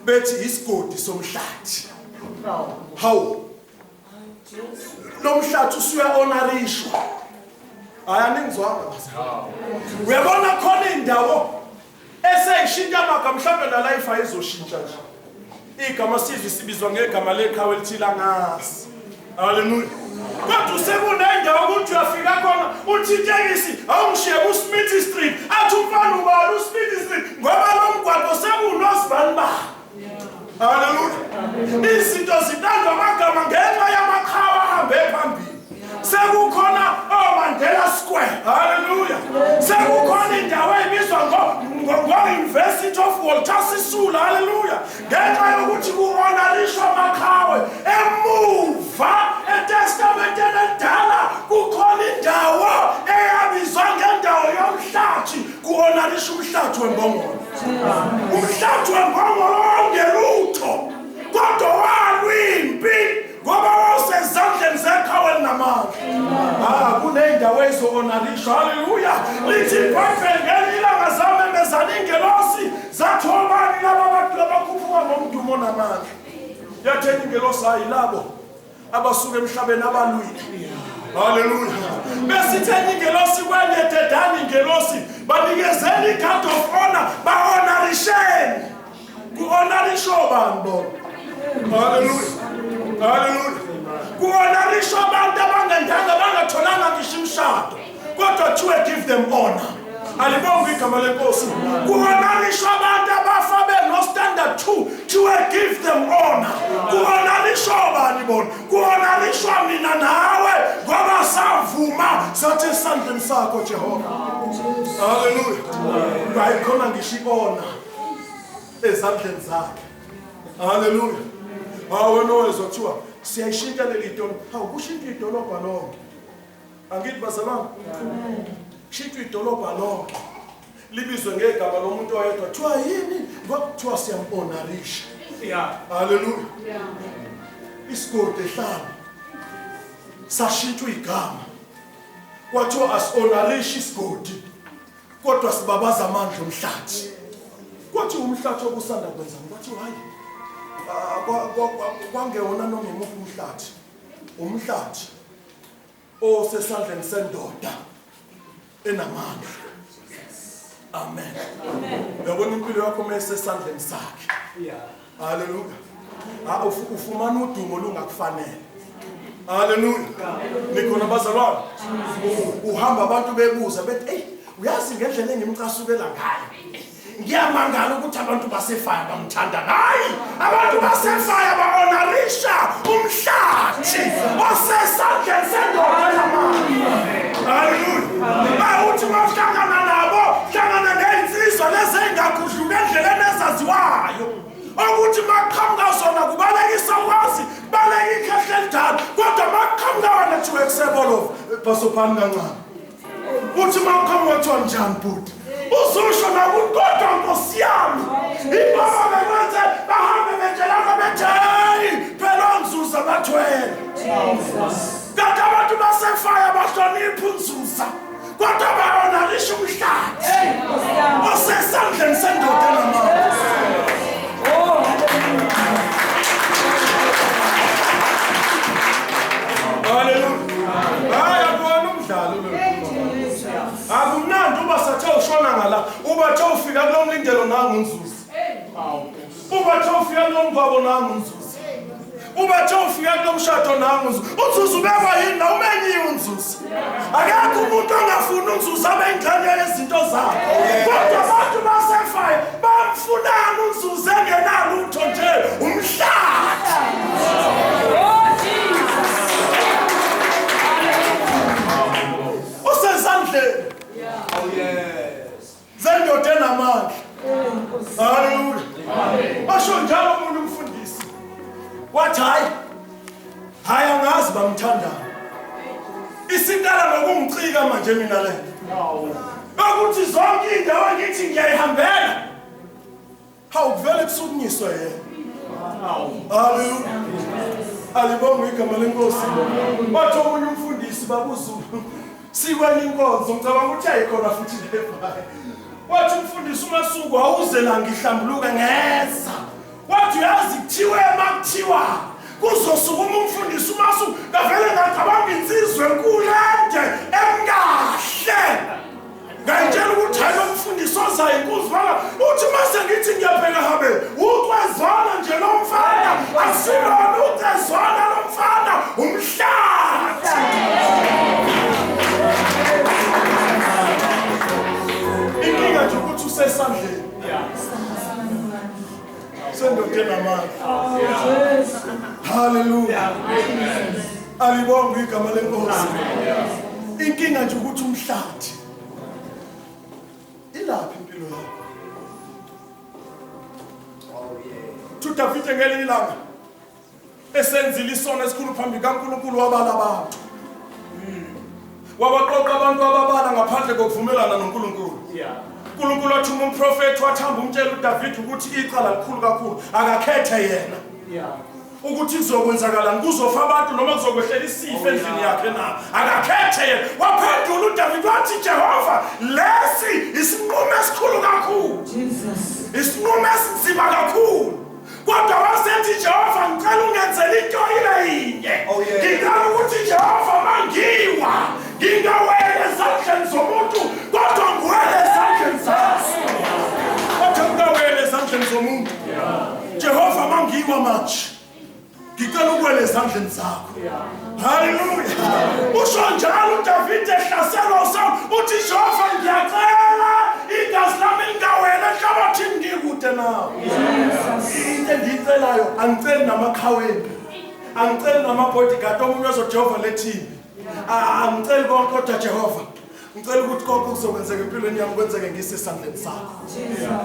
bethi isigodi somhlathi. Hawu, lo mhlathi usuya-onarishwa. Hayi aningizwanga. Uyabona khona indawo eseyishintsha amagama mhlawumbe na life ayizoshintsha nje. Igama sizwe sibizwa ngegama leqhawe elithila ngasi. Hallelujah. Kodwa usekunendawo ukuthi uyafika khona uthi itekisi awungishiye kuSmith Street athi umfana ubani uSmith Street ngoba lo mgwaqo sekunosibani ba. Hallelujah. Izinto zithandwa amagama ngenxa yamaqhawe ahambe phambili. Sekukhona Mandela Square. Hallelujah. Sekukhona indawo ebizwa ngo-University of Walter Sisulu. Hallelujah. Ngenxa yokuthi ku-honorishwa amaqhawe emuva etestamenteni elidala kukhona indawo eyabizwa ngendawo yomhlathi ku-honorisha umhlathi wembongolo. Umhlathi wembongolo ongelutho kodwa walwimpi ngoba wasezandleni zeqhawe elinamandla. Kuney'ndawo ezizo-honorishwa. Haleluya. Lithi iBhayibheli ngelinye ilanga zamemezana ingelosi zathi obani laba bantu abakhuphuka ngomdumo onamandla. Yatheni ingelosi hayi labo abasuka emhlabeni abalwile. Haleluya. Besitheni ingelosi kwenye dedani ingelosi banikezeni i-card of honor ba-honorisheni. Ku-honorishwa obani bona? Haleluya. Hallelujah. Ku-honorishwa abantu abangendanga bangatholanga ngisho imshado kodwa kuthiwe give them honor. Alibonga igama lenkosi. Ku-honorishwa abantu abafa beno-standard 2 kuthiwe give them honor. Ku-honorishwa obani bona? Ku-honorishwa mina nawe ngoba savuma sathi esandleni sakho Jehova. Hallelujah. Ayikhona ngisho i-honor ezandleni zakhe. Hallelujah. Wena owezothiwa siyayishintsha leli dolobha. Hawu kushintsha idolobha lonke. Angithi bazalwane? Shintsha idolobha lonke. Libizwe ngegama lomuntu oyedwa. Kuthiwa yini? Kuthiwa siyam-honorisha. Hallelujah. Isigodi ehlanga sashintshwa igama. Kwathiwa as-honorisha isigodi kodwa sibabaza amandla omhlathi. Kwathi umhlathi okusanda kwenza kwathiwa hayi kwangewona noma imuphi umhlathi. Umhlathi osesandleni sendoda enamandla. Amen. Yabona impilo yakho mesesandleni sakhe. Hallelujah. Ufumana udumo lungakufanele. Hallelujah. Nikhona bazalwane. Uhamba abantu bebuza bethi hey uyazi ngendlela engimcasukela ngayo. Ngiyamangala ukuthi abantu basefaya bamthanda. Hayi, abantu basefaya ba-honorisha umhlathi osesandleni sendoda enamandla. Hallelujah. Uthi mawuhlangana nabo hlangana ney'nsizwa lezi engakudlula endleleni ezaziwayo ukuthi maqhamuka zona kubalekisa ukwazi baleka ikhehle elidala kodwa maqhamuka wena to accept all of basophani kancane. Uthi maqhamuka kuthiwa njani bhuti uzusho nakuthi kodwa nkosi yami ibaba bekwenze bahambe benjelana bethi hayi phela onzuza bathwele. Kanti abantu basefaya bahlonipha unzuza kodwa ba-honorisha umhlathi osesandleni sendoda enamandla. Hallelujah. Hayi akubona umdlalo lo. Akumnandi uba sathe ushona ngala ubathe ufika kulo mlindelo nangunzuza. Ubathe ufika kulo mgwabo nangunzuza. Ubathe ufika kulo mshado nangunzuza. Unzuza ubekwa yini na umenyiwe unzuza. Akekho umuntu ongafuni unzuza abengxenye yezinto zakhe. Kodwa abantu basefaya bamfunana unzuza engenalutho nje umhlathi. Usesandleni. Oh yes. Zendoda enamandla. Hallelujah. Basho njalo umuntu umfundisi. Wathi hayi angazi bamthanda. Isikala ngokungicika manje mina le. Ukuthi zonke indawo ngithi ngiyayihambela. Hawu kuvele kusukunyiswe yena. Hallelujah. Alibonga igama lenkosi. Bathi omunye umfundisi babuZulu. Sikwenye inkonzo ngicabanga ukuthi ayikhona futhi lephaya. Wathi umfundisi uMasuku awuze la ngihlambuluke ngeza. Wathi uyazi kuthiwe makuthiwa kuzosukuma umfundisi uMasuku ngavele ngacabanga insizwe enkulu ende emkahle. Ngayitshela ukuthi hayi lo mfundisi ozayo inkuzwana Asilona ucezwana lomfana umhlathi. Inkinga nje ukuthi usesandleni. Sendoke namandla. Hallelujah. Alibonga igama lenkosi. Inkinga nje ukuthi umhlathi. Ilaphi impilo yakho? David ngelinye ilanga esenzile isono esikhulu phambi kaNkulunkulu wabala abantu. Wabaqoqa abantu ababala ngaphandle kokuvumelana noNkulunkulu. uNkulunkulu wathuma umprofeti wathamba umtshela uDavid ukuthi icala likhulu kakhulu akakhethe yena. Ukuthi kuzokwenzakalani kuzofa abantu noma kuzokwehlela isifo endlini yakhe na akakhethe yena. Waphendula uDavid wathi Jehova lesi isinqumo esikhulu kakhulu. Jesus. Isinqumo esinzima kakhulu. Kodwa wasethi Jehova ngicela ungenzele into yinye. Ngicela ukuthi Jehova mangiwa ngingawele ezandleni zomuntu kodwa ngiwele ezandleni zakho. Kodwa ngingawele ezandleni zomuntu. Jehova mangiwa manje ngicela ukwele ezandleni zakho. Hallelujah. Usho njalo uDavid ehlaselwa uSaul uthi Jehova ngiyacela igazi lami lingawele ehlabathini ngikude nawe. Into engicelayo angiceli namakhaweni. Angiceli namabodyguard omunye ozojova lethini. Angiceli konke kodwa Jehova ngicela ukuthi konke kuzokwenzeka empilweni yami kwenzeke ngisesandleni sakho.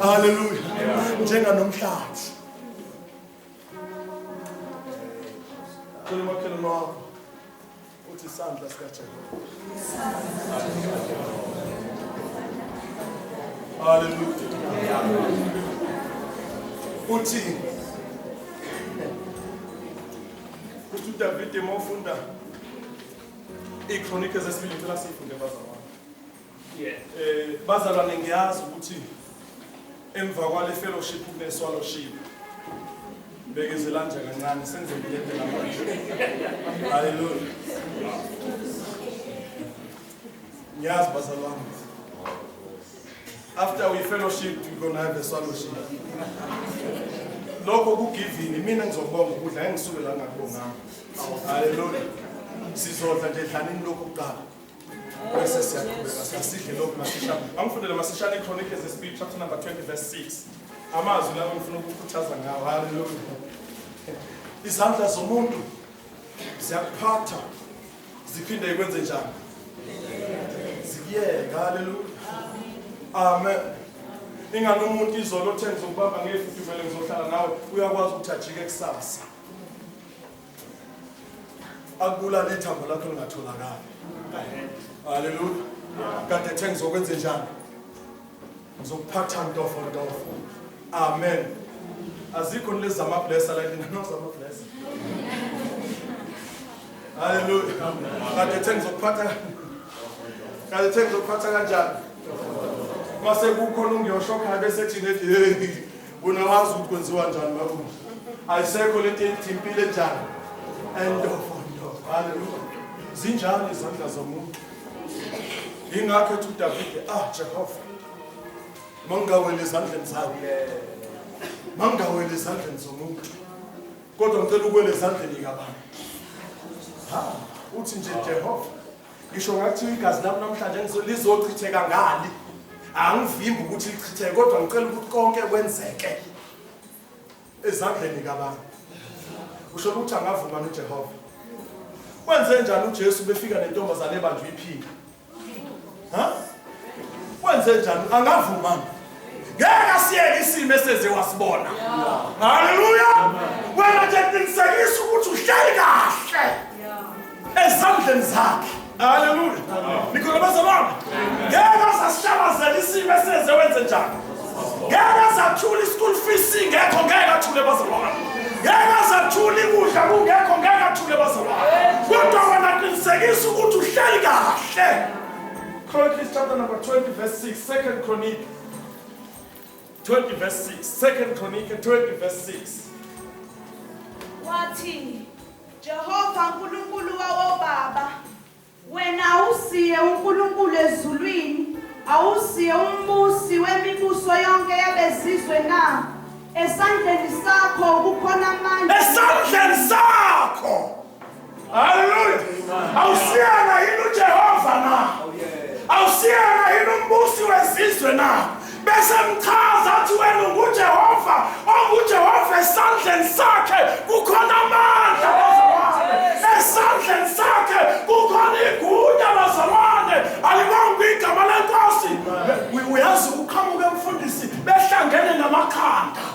Hallelujah. Njenganomhlathi. Kulimakhelwane wakho uthi isandla sikaJehova. Hallelujah. Uthi uDavid emofunda iChronicle zesibili ngicela sifunde bazalwane. Bazalwane ngiyazi ukuthi emva kwale fellowship kuneswallowship. Bekezela nje kancane senze ngiyende namanje. Hallelujah. Ngiyazi bazalwane. After we fellowship we're going to have a swallowship. Lokho kugivini mina ngizobonga ukudla engisuke la ngakubonganga. Hallelujah. Sizodla nje dlanini lokho kuqala. Bese siyaqhubeka siyasidle lokho masisha. Angifundele masishane iChronicle zesibili chapter number 20 verse 6. Amazwi lawo ngifuna ukukhuthaza ngawo. Hallelujah. Izandla zomuntu ziyakuphatha ziphinde ikwenze njani? Zikuyeka. Hallelujah. Amen. Ingani umuntu izolo othenga ngizokubamba ngefuthi vele ngizohlala nawe uyakwazi ukuthi ajike kusasa. Akubula lethambo lakho lingatholakala. Hallelujah. Kanti ethenga ngizokwenza njani? Ngizokuphatha ntofo. Amen. Azikho lezi zamablessa la lina no zamablessa. Hallelujah. Kanti ethenga ngizokuphatha kanjani? Mase kukhona ungiyoshoka bese thina ethi hey unawazi ukuthi kwenziwa njani mabona. Ayisekho lento ethimpile njani. Endo. Hallelujah. Zinjani izandla zomuntu. Ingakho ethi uDavid Jehova mangawele ezandleni zakho. Mangawele ezandleni zomuntu. Kodwa ngicela ukwele ezandleni kaBaba. Uthi nje Jehova ngisho ngathi igazi lami namhlanje ngizolizochitheka ngali. Angivimbi ukuthi lichitheke kodwa ngicela ukuthi konke kwenzeke ezandleni kaBaba. Usho ukuthi angavuma noJehova. Wenze njani uJesu befika nentombazane ebanjwe iphika? Wenze njani? Angavuma. Ngeke asiyeke isimo eseze wasibona. Hallelujah. Wena nje qinisekisa ukuthi uhleli kahle ezandleni zakhe. Hallelujah. Nikhona bazalwane. Ngeke asashabazela isimo eseze wenze njani? Ngeke asathula ischool fees ingekho ngeke athule bazalwane. Ngeke asathula ukudla kungekho ngeke athule bazalwane. Kodwa wena qinisekisa ukuthi uhleli kahle. Chronicles chapter number 20 verse 6, Second Chronicle 20 verse 6, Second Chronicle 20 verse 6. Wathi Jehova uNkulunkulu wawo baba wena awusiye uNkulunkulu ezulwini awusiye umbusi wemibuso yonke yabezizwe na Esandleni sakho kukhona amandla. Esandleni sakho. Hallelujah. Awusiyana yini uJehova na? Awusiyana yini umbusi wesizwe na? Bese mchaza athi wena unguJehova, onguJehova esandleni sakhe kukhona amandla bazalwane. Esandleni sakhe kukhona igunya bazalwane. Alibonga igama leNkosi. Uyazi uqhamuke mfundisi behlangene namakhanda.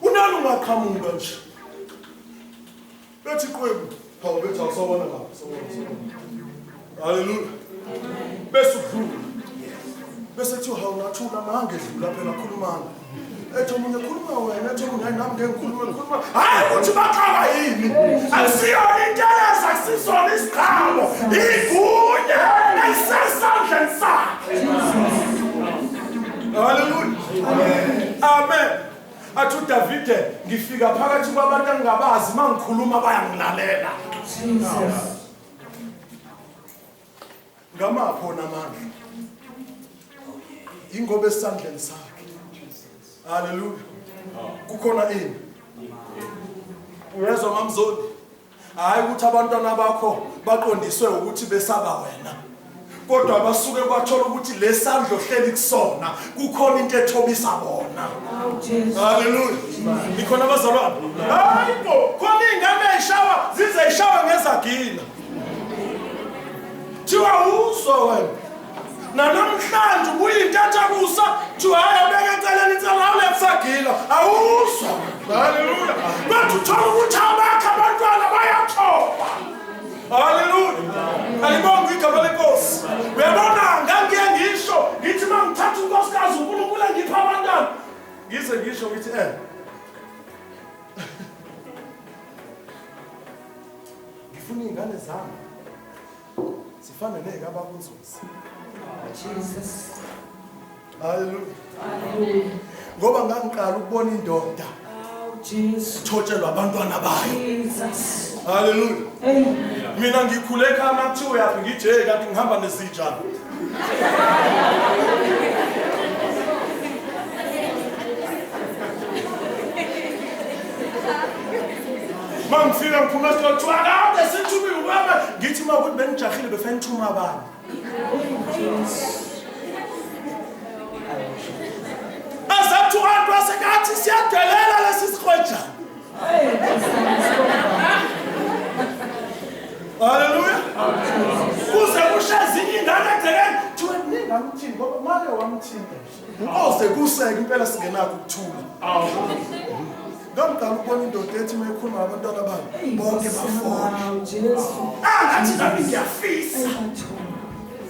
Unalo ungaqhamuka nje. Bethi qwebu, hawu bethi awusabona lapha, sabona. Hallelujah. Bese ukhuluma. Bese thi hawu nathula mange dlula phela khulumana. Ethi umuntu ekhuluma wena, ethi umuntu nami ngeke ngikhuluma. Hayi ukuthi baqala yini? Akusiyona inteleza, akusisona isiqhamo. Igunya esesandleni sakhe. Hallelujah. Amen. Athi uDavide ngifika phakathi kwabantu angabazi mangikhuluma bayangilalela. Jesus. Ngamapho namandla. Ingobe esandleni sakhe. Hallelujah. Kukhona ini. Uyezwa mamzoli? Hayi ukuthi abantwana bakho baqondiswe ukuthi besaba wena. Kodwa basuke bathola ukuthi lesandlo hleli kusona kukhona into ethobisa bona. Hallelujah. Ikhona abazalwane. Hayibo, khona ingane eyishawa zize ishawe ngezagila. Thiwa uzwa wena. Namhlanje kuyintatha kusa thiwa ayabeka eceleni insalawo lesagila. Awuzwa. Hallelujah. Bathi uthola ukuthi abakho abantwana bayathoba. Hallelujah. Alibonga igama leNkosi. Uyabona ngangiye ngisho ngithi mangithatha unkosikazi uNkulunkulu engipha abantwana. Ngize ngisho ngithi ngifuna izingane zami zifane nezikaba kunzuzi. Jesus. Hallelujah. Hallelujah. Ngoba ngangiqala ukubona indoda. Jesus. Thotshelwa abantwana bayo. Jesus. Hallelujah. Amen. Mina ngikhule ekhaya makuthiwa uyaphi ngithi hey kanti ngihamba nesijana. Mangifika ngiphuma esitolo akabe sithumile ubaba ngithi makuthi benijahile befenithuma abani. Azathu abantu asekathi siyadelela lesi sikhwejana. Hallelujah. Kuze kushazinye ingane egcekeni thiwe ningamthini ngoba manje wamthinta. Uze kuseke impela singenakho ukuthula. Ngamqala ukubona indoda ethi mayikhuluma abantwana bayo bonke bafona. Jesu. Angathi nami ngiyafisa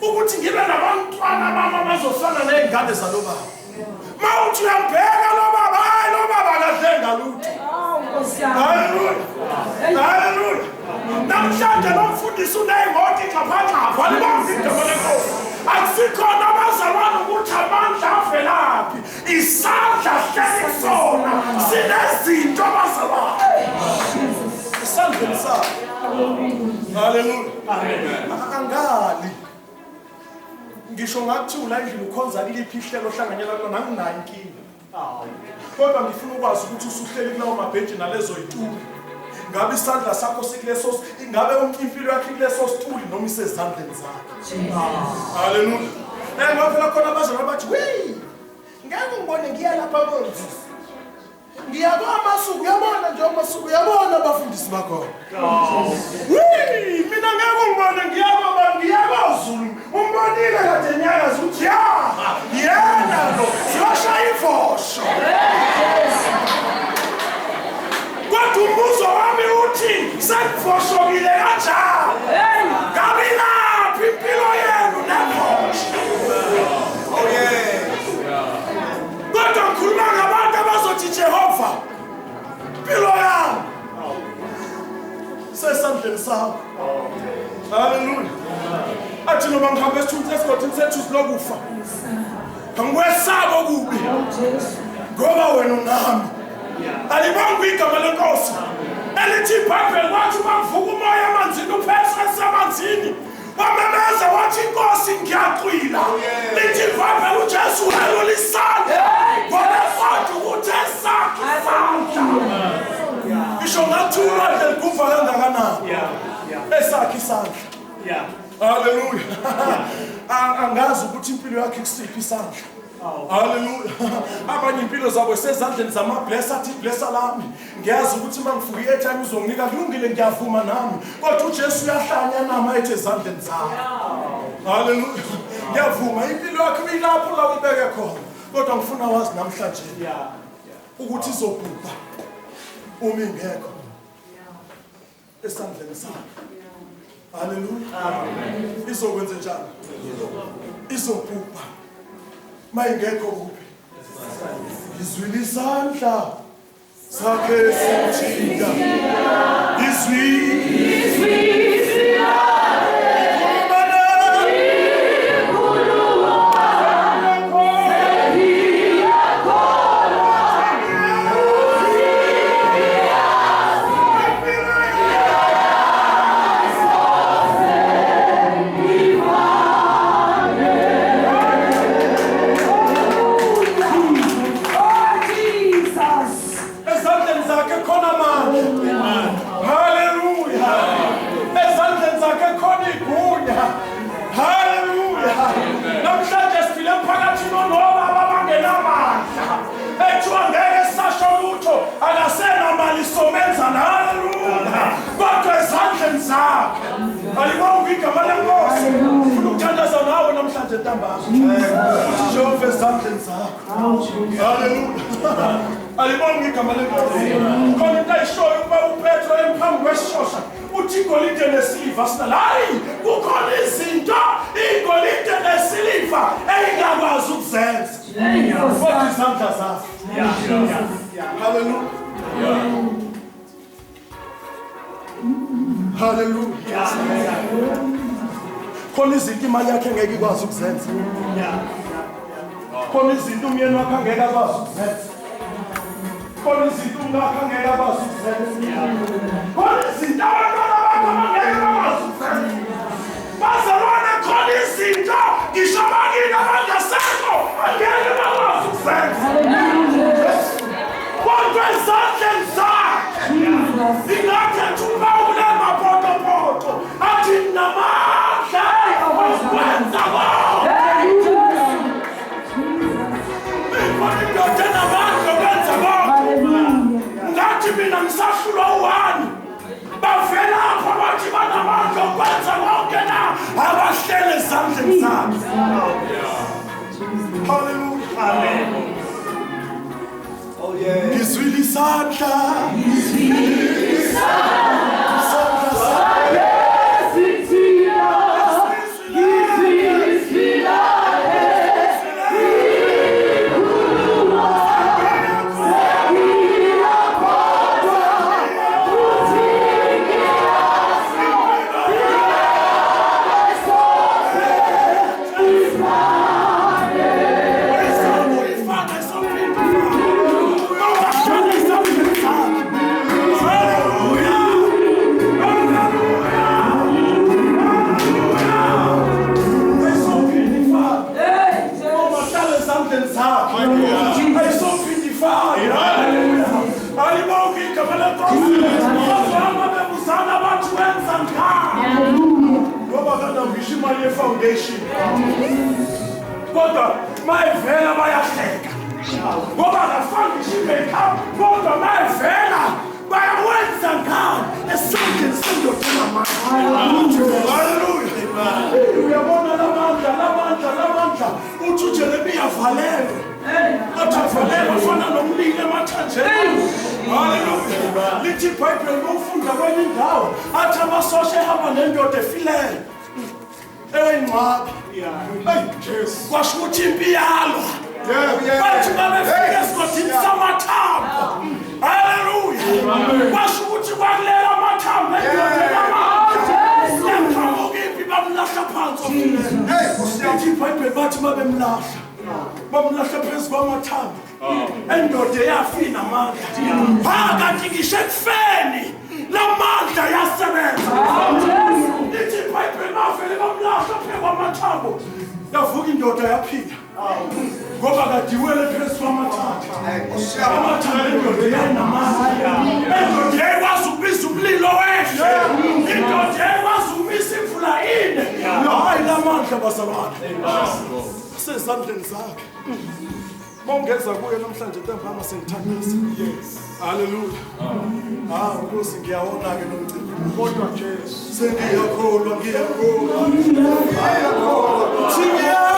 ukuthi ngibe nabantwana bami abazofana nezingane zalo baba. Mawuthi uyambheka lo baba, hayi lo baba akadlenga lutho. Hallelujah. Hallelujah. Namhlanje nomfundisi uneyimoto ixhaphaxhapha alibonga igama leNkosi. Akusikhona abazalwane ukuthi amandla avelaphi. Isandla hleli kusona sinezinto abazalwane. Isandla sakhe. Hallelujah. Angali ngisho ngakuthula endlini ukhonza kuliphi ihlelo ohlanganyela lona anginayo inkinga. Kodwa ngifuna ukwazi ukuthi usuhleli kulawo mabhenji nalezo yitulo. Ngabe isandla sakho sikuleso ingabe impilo yakhe kuleso stuli noma isezandleni zakhe. Hallelujah. Ngoba phela khona abazalwane bathi wey ngeke ngibone ngiya lapha bonzisi. Ngiyabamasuku uyabona nje amasuku uyabona abafundisi bakho. Mina ngeke ngibone ngiyabazulu. Umbonile kade nyakazi uthi yena lo siyoshaya ifosho. Kodwa umbuzo wami uthi sekufoshokile kanjani? Ngabe laphi impilo yenu nefosho? Oh yeah. Kodwa ngikhuluma ngabantu abazothi Jehova impilo yami sesandleni sakho. Hallelujah. Athi noma ngihambe esithuthini sethu silokufa. Angikwesaba okubi. Ngoba wena unami. Alibonga igama leNkosi. Elithi iBhayibheli wathi makuvuka umoya emanzini uphesa esamanzini. Wamemeza wathi inkosi ngiyaqwila. Lithi iBhayibheli uJesu wayolisa. Ngoba futhi ukuthi esakhe isandla. Haleluya. Angazi ukuthi impilo yakhe kusiphi isandla. Haleluya. Abanye impilo zabo sezandleni zama-blessed blessa lami. Ngiyazi ukuthi mangifuka i-airtime uzonginika kulungile ngiyavuma nami. Kodwa uJesu uyahlanya nama ethi ezandleni zakho. Haleluya. Ngiyavuma impilo yakhe ilapho la uyibeke khona. Kodwa ngifuna wazi namhlanje ukuthi izobhubha uma ingekho esandleni sakho. Haleluya. Amen. Izokwenza njani? Izobhubha mayingekho kuphi? Izwile isandla sakhe simthinta. Izwi alibonga igama lenkosi. Khona into ayishoyo ukuba uPetro emphambi kwesishosha uthi igolide nesiliva sina. Hayi, kukhona izinto igolide nesiliva engakwazi ukuzenza. Kodwa izandla zakho. Hallelujah. Hallelujah. Khona izinto imali yakhe ngeke ikwazi ukuzenza. Khona izinto umyeni wakhe angeke akwazi ukuzenza. Khona izinto umngakhe angeke akwazi ukuzenza. Khona izinto abantwana bakhe angeke bakwazi ukuzenza. Bazalwane, khona izinto ngisho abakini abangasekho angeke bakwazi ukuzenza. Kodwa ezandleni zakhe ingakhetha ukubawula amapotopoto athi namandla okwenza konke. Ngathi mina ngisahlulwa u-1 bavela apha bathi banamandla okwenza konke na abahlele ezandleni zakhe. Hallelujah. Amen. Oh yeah. Ngizwile isandla. Foundation. Kodwa mayivela bayahleka. Ngoba ngafanga ishibeka. Kodwa mayivela bayawenza ngawo esandleni sendoda namandla. Hallelujah. Uyabona lamandla. Uthi uJeremiya valelwe. Athi avalelwe fana nomlilo emathanjeni. Hallelujah. Lithi iBhayibheli ngokufunda kwenye indawo athi amasosha ehamba nendoda efileyo. Ngcwaba. Kwasho ukuthi impi yalwa. Bathi babefika esigodini samathambo. Hallelujah. Kwasho ukuthi kwakulela amathambo endodeni yamandla. Yaqhamuka impi bamlahla phansi. Lithi iBhayibheli bathi bamlahla phezu kwamathambo. Endoda eyafina amandla. Kanti ngisho ekufeni lamandla yasebenza. Lithi iBhayibheli bavele bamlahla phezu kwamathambo. Yavuka indoda yaphila. Ngoba kadiwele phezu kwamathambo. Amathambo endoda yayinamandla. Indoda yakwazi ukubiza umlilo wehle. Indoda yakwazi ukubiza zakhe abazalwane. Sezandleni zakhe. Mongeza kuye namhlanje ntambama sengithandisa. Yes. Hallelujah. Nkosi ngiyawona ke nomcimbi. Kodwa nje sengiyakholwa ngiyakholwa. Ayakholwa. Singiyazi.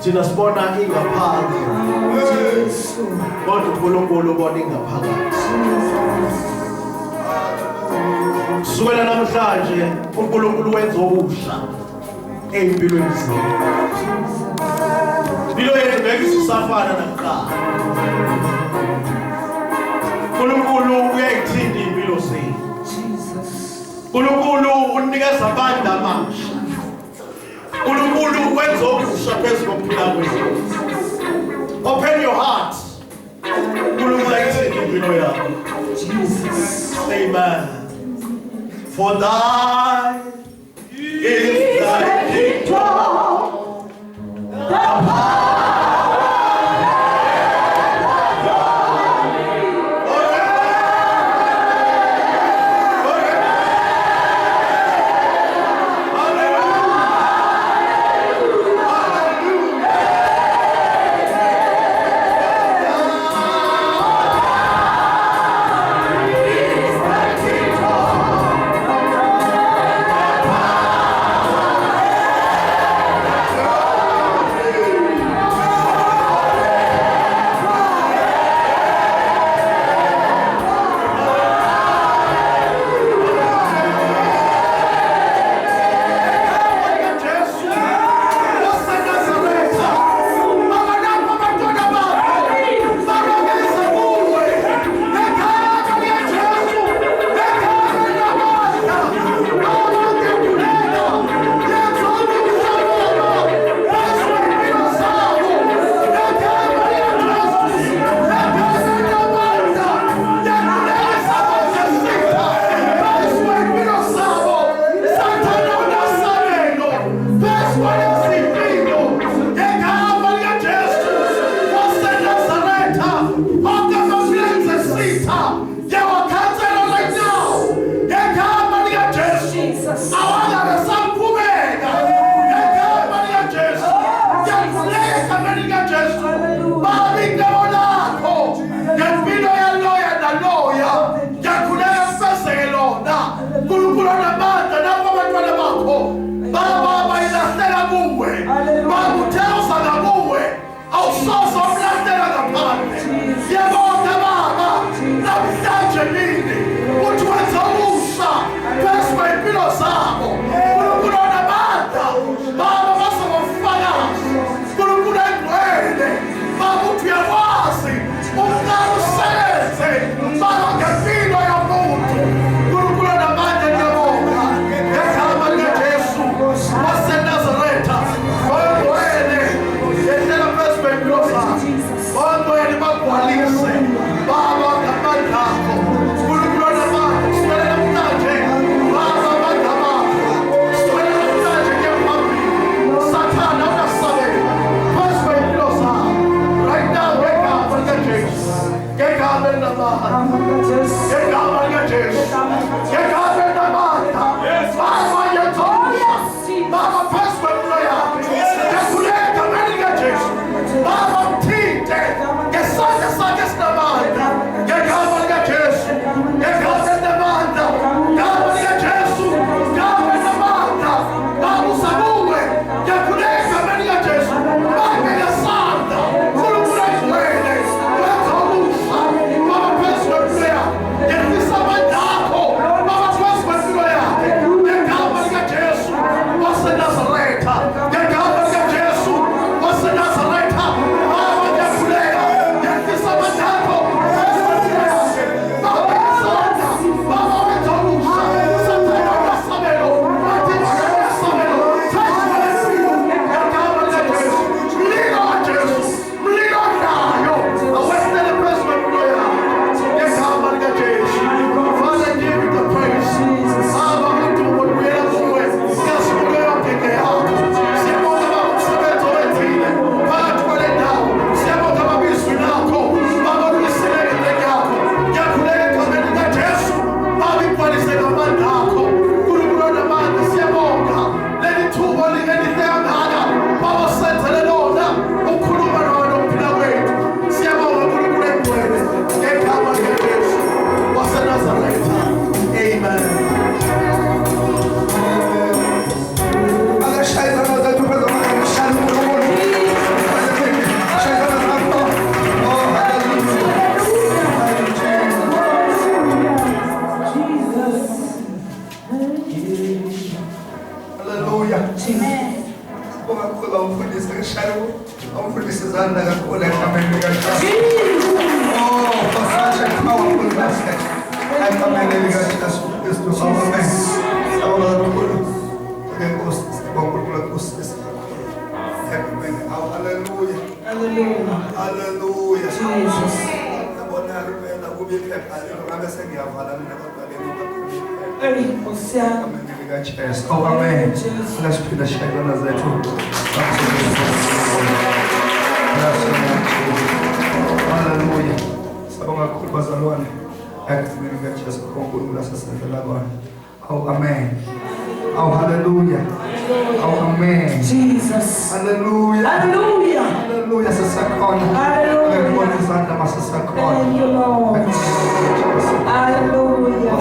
thina sibona ingaphandle kodwa uNkulunkulu ubona ingaphakathi. Kusukela namhlanje uNkulunkulu wenza okusha empilweni zethu. Impilo yethu ngeke isafana nakuqala. uNkulunkulu uyayithinta impilo zethu. uNkulunkulu unikeza abantu amasha. uNkulunkulu wenza okusha phezu kokuphila kwethu. Open your heart. uNkulunkulu uyayithinta impilo yakho. Amen. For thine is thy kingdom, the Isizanda kakhulu egameni likaJesu. Oh, for such a powerful message. Egameni likaJesu Kristu. Amen. Sawubona kakhulu. Ngenkosi sibonga Nkosi. Amen. Hallelujah. Hallelujah. Hallelujah. Jesus. Yabona phela kube iphepha lelo ngabe sengiyavala mina kodwa lelo Hey, Hosea. egameni likaJesu. Oh, amen. Lasiphila shayana zethu. Hallelujah. Sabonga kakhulu bazalwane. Egameni likaJesu uNkulunkulu asesenzela bona. Oh, amen. Oh, hallelujah. Oh, amen. Jesus. Hallelujah. Hallelujah. Hallelujah. Sasakhona. Hallelujah. Ngibona izandla masasakhona. Thank you, Lord. Hallelujah.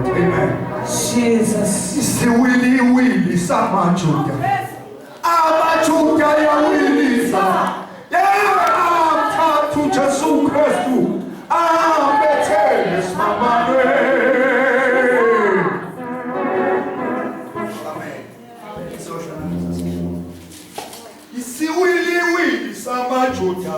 Amen. Jesus. Isiwiliwili samaJuda. AmaJuda yawilisa. Amthatha uJesu Kristu. Ambethele simamanwe. Isiwiliwili samaJuda.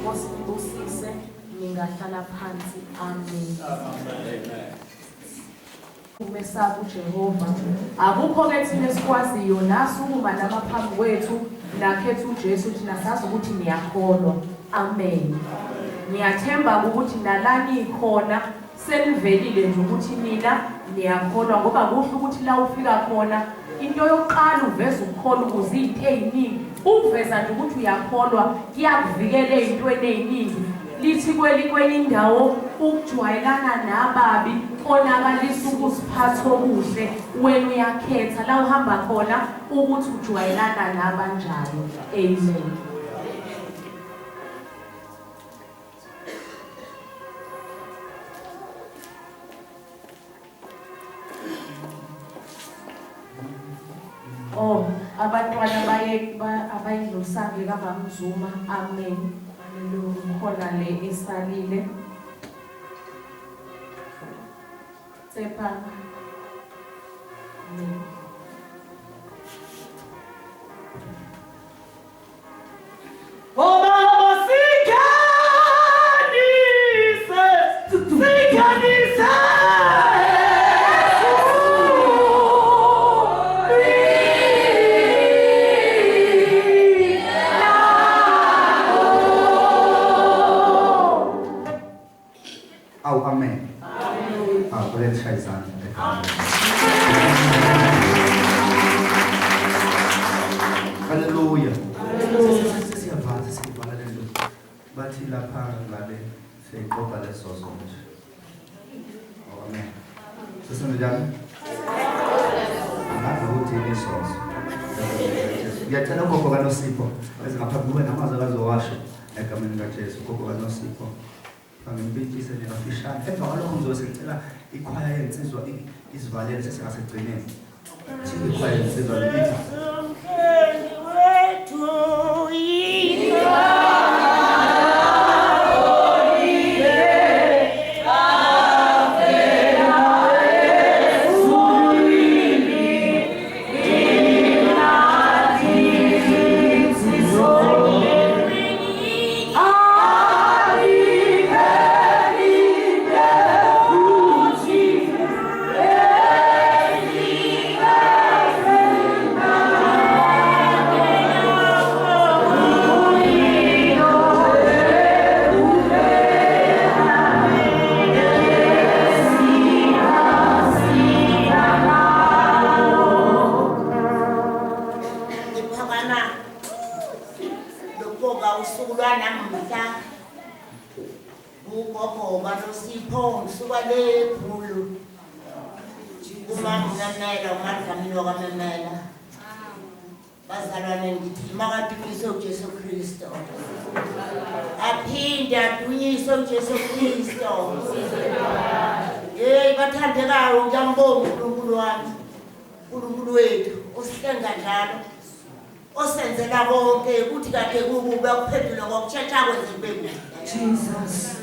Inkosi ibusise ningahlala phansi. Amen. Umesaba uJehova akukho ke thina esikwaziyo nasukuma namaphambi kwethu nakhetha uJesu thina sazi ukuthi niyakholwa. Amen. Ngiyathemba ukuthi nalani ikhona senivelile nje ukuthi nina niyakholwa ngoba kuhle ukuthi la ufika khona into yokuqala uveza ukukholwa ukuze izinto eziningi uveza nje ukuthi uyakholwa kuyakuvikela ezintweni eziningi. Lithi kwenye indawo ukujwayelana nababi onakalisa ukuziphatha okuhle wena uyakhetha la uhamba khona ukuthi ujwayelana nabanjalo. Amen. Oh, abantwana abayidlulisanga kaMamzuma. Amen. Khona le esalile. Sepa. Amen. Amen. Let's try something. Hallelujah. Siyabhala lento. Bathi lapha ngabe seyiqoqa leso sonke. Amen. Sisenjani? Angazi ukuthi isoso. Ngiyathanda ukoko kaNosipho. Ezingaphambi kube namazwi akazowasho egameni kaJesu ukoko kaNosipho. Angibikise ningafishane emva kwalokho ngizobe sengicela ikhwaya yensizwa isivalele sesingasegcineni thibe ikhwaya yensizwa lithi Jesus.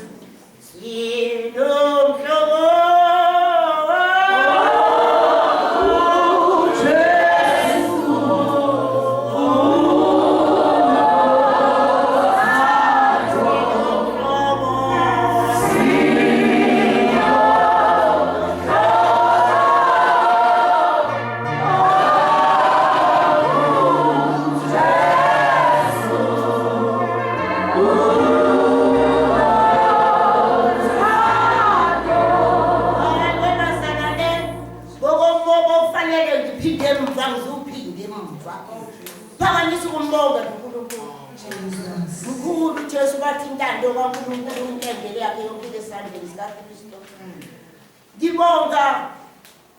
Ngibonga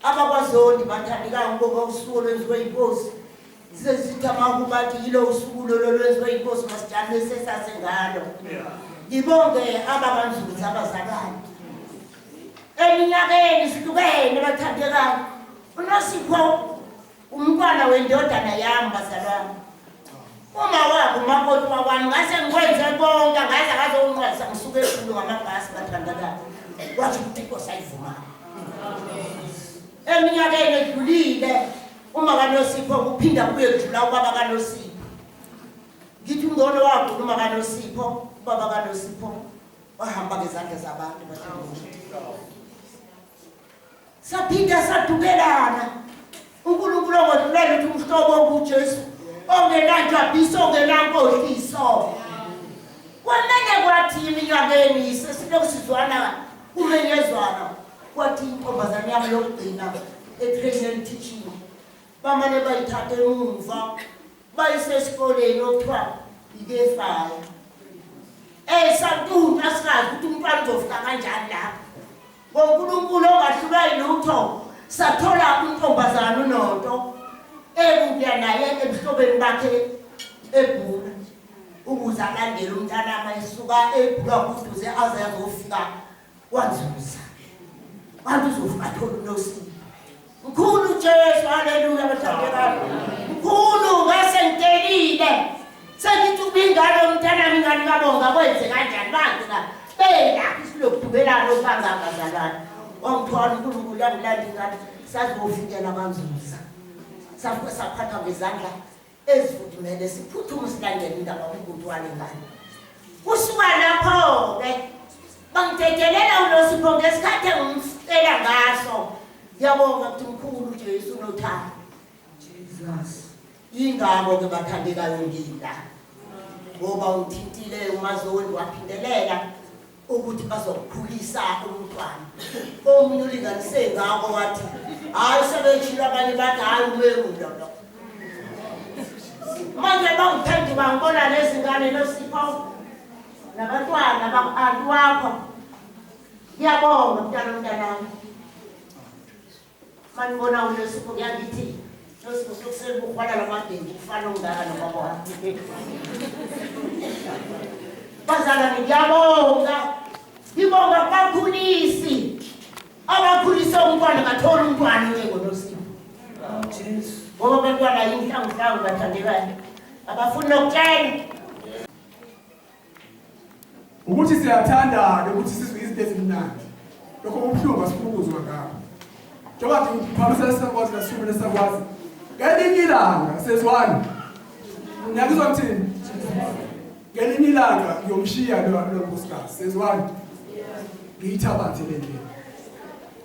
abakwazoni bathandika ngoba usuku lwenziwe inkosi sesithama kubathi yilo usuku lolwenziwe inkosi masijane sesasengalo. Ngibonge ababanzuza abazalwane eminyakeni sihlukene bathandekayo uNosipho umntwana wendodana yami bazalwane uma wakho umakoti wakwani ngase ngikwenze konke ngaze akazonqwasa ngisuke ekhulu ngamabhasi bathandekayo wathi uThixo sayivuma. Eminyakeni edlulile uma kaNosipho kuphinda kuye kudlula ubaba kaNosipho ngithi ungcono wakhuluma kaNosipho ubaba kaNosipho wahamba ngezandla zabantu bahlangene. Saphinda sadukelana. uNkulunkulu ongodulela uthi umhlobo kuJesu ongenanjabiso ongenankohliso. Kwamele kwathi iminyakeni sesilokusizwana kumenyezwana kwathi intombazane yami yokugcina etraining teaching bamane bayithathe emuva bayisesikoleni okuthiwa ikefaya. Santunta sikazi ukuthi umntwana uzofika kanjani lapho. ngoNkulunkulu ongahlulwa yilutho sathola untombazane uNonto ekuya naye ebuhlobeni bakhe eBhula ukuze alandele umntanami esuka eBhula kuduze aze azofika kwaNzuza. Bantu uzofika thola uNosipho. Mkhulu Jesu, haleluya bathandekayo. Mkhulu ngase ngitelile. Sengithi ubingalo umntanami ngani kabonga kwenze kanjani manje la. Bela isilokudubelana okangangazalana. Wangithwala uNkulunkulu yangilanda ingane sazofikela kwaNzuza. Safike saphatha ngezandla ezifudumele siphuthuma silandela indaba uNkulunkulu walengane. Kusuka lapho ke bangitekelela uNosipho ngesikhathi engumfela ngaso. Ngiyabonga ukuthi mkhulu Jesu nothando. Jesus. Ingabo ke bathandekayo ngila. Ngoba uthintile umazweni waphindelela ukuthi bazokukhulisa umntwana. Omunye ulinganise ngako wathi hayi sebejila abanye bathi hayi uMemulo lo. Manje bangiphendi bangibona lezi ngane noSipho nabantwana baka-anti wakho. Ngiyabonga mntanami. Manibona uNosipho ngiyakithi Nosipho sokusela ukhwala lamadeni kufana ongaka nobaba wakhe. Bazalwane ngiyabonga. Ngibonga kubakhulisi. Abakhulisa umntwana kathola umntwana njengoNosipho. Jesu. Ngoba abantwana yinhlangu bathandekayo. Abafuni nokutshela. Ukuthi siyathanda ukuthi sizwe izinto ezimnandi. Lokho kubuhlungu asifukuzwa ngakho. Njengoba ngiphamisa lesakwazi nasuku lesakwazi. Ngelinye ilanga sezwana. Ngiyakuzwa ngithini? Ngelinye ilanga ngiyomshiya lo nkosikazi sezwana. Ngiyithabathe le ndlela.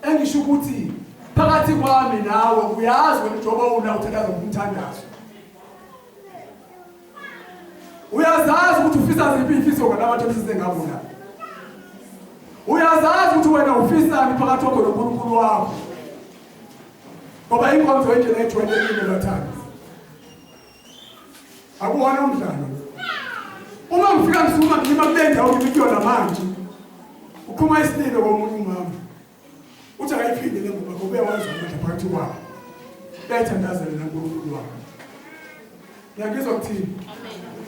Engisho ukuthi phakathi kwami nawe uyazi wena njengoba uthandaza umthandazo. Uyazazi ukuthi ufisa ziphi imfiso ngalabantu esizengabona. Uyazazi ukuthi wena ufisani phakathi kwakho noNkulunkulu wakho. Ngoba inkonzo enje nejwayelekile bathanda. Akuwona umdlalo. Uma ngifika ngisuma ngima kule ndawo ngikuyona manje. Uphuma isililo komunye umama. Uthi akayiphinde le ngoba kube wazi ukuthi phakathi kwakho. Uyayithandazela noNkulunkulu wakho. Ngiyakuzwa ukuthini?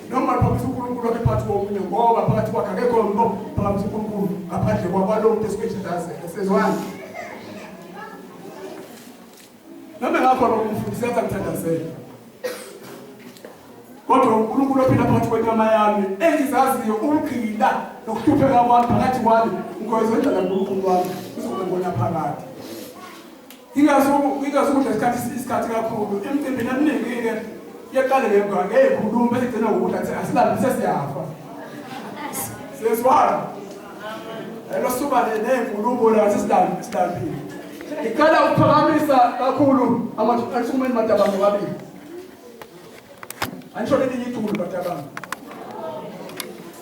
Noma phakathi uNkulunkulu wakhe phakathi komunye ngoba phakathi kwakhe akekho umuntu phakathi uNkulunkulu ngaphandle kwabalo umuntu esikwethandazela sezwana. Nami ngakho ngumfundisi ngithandazela. Kodwa uNkulunkulu ophila phakathi kwenyama yami engizaziyo ukugcina nokuhlupheka kwami phakathi kwami ngizokwenza uNkulunkulu wami uzokubona phakathi. Ngingazukudla isikhathi kakhulu emcimbini eminingi ke yaqale ngekhuluma bese gcina ngokuthi athi asilabi sesiyafa. Sezwana. Elo suba nenkulumo la sisidambile. Ngicela ukuphakamisa kakhulu amasumeni madabango babili. Angisho lelinye ithulu madabango.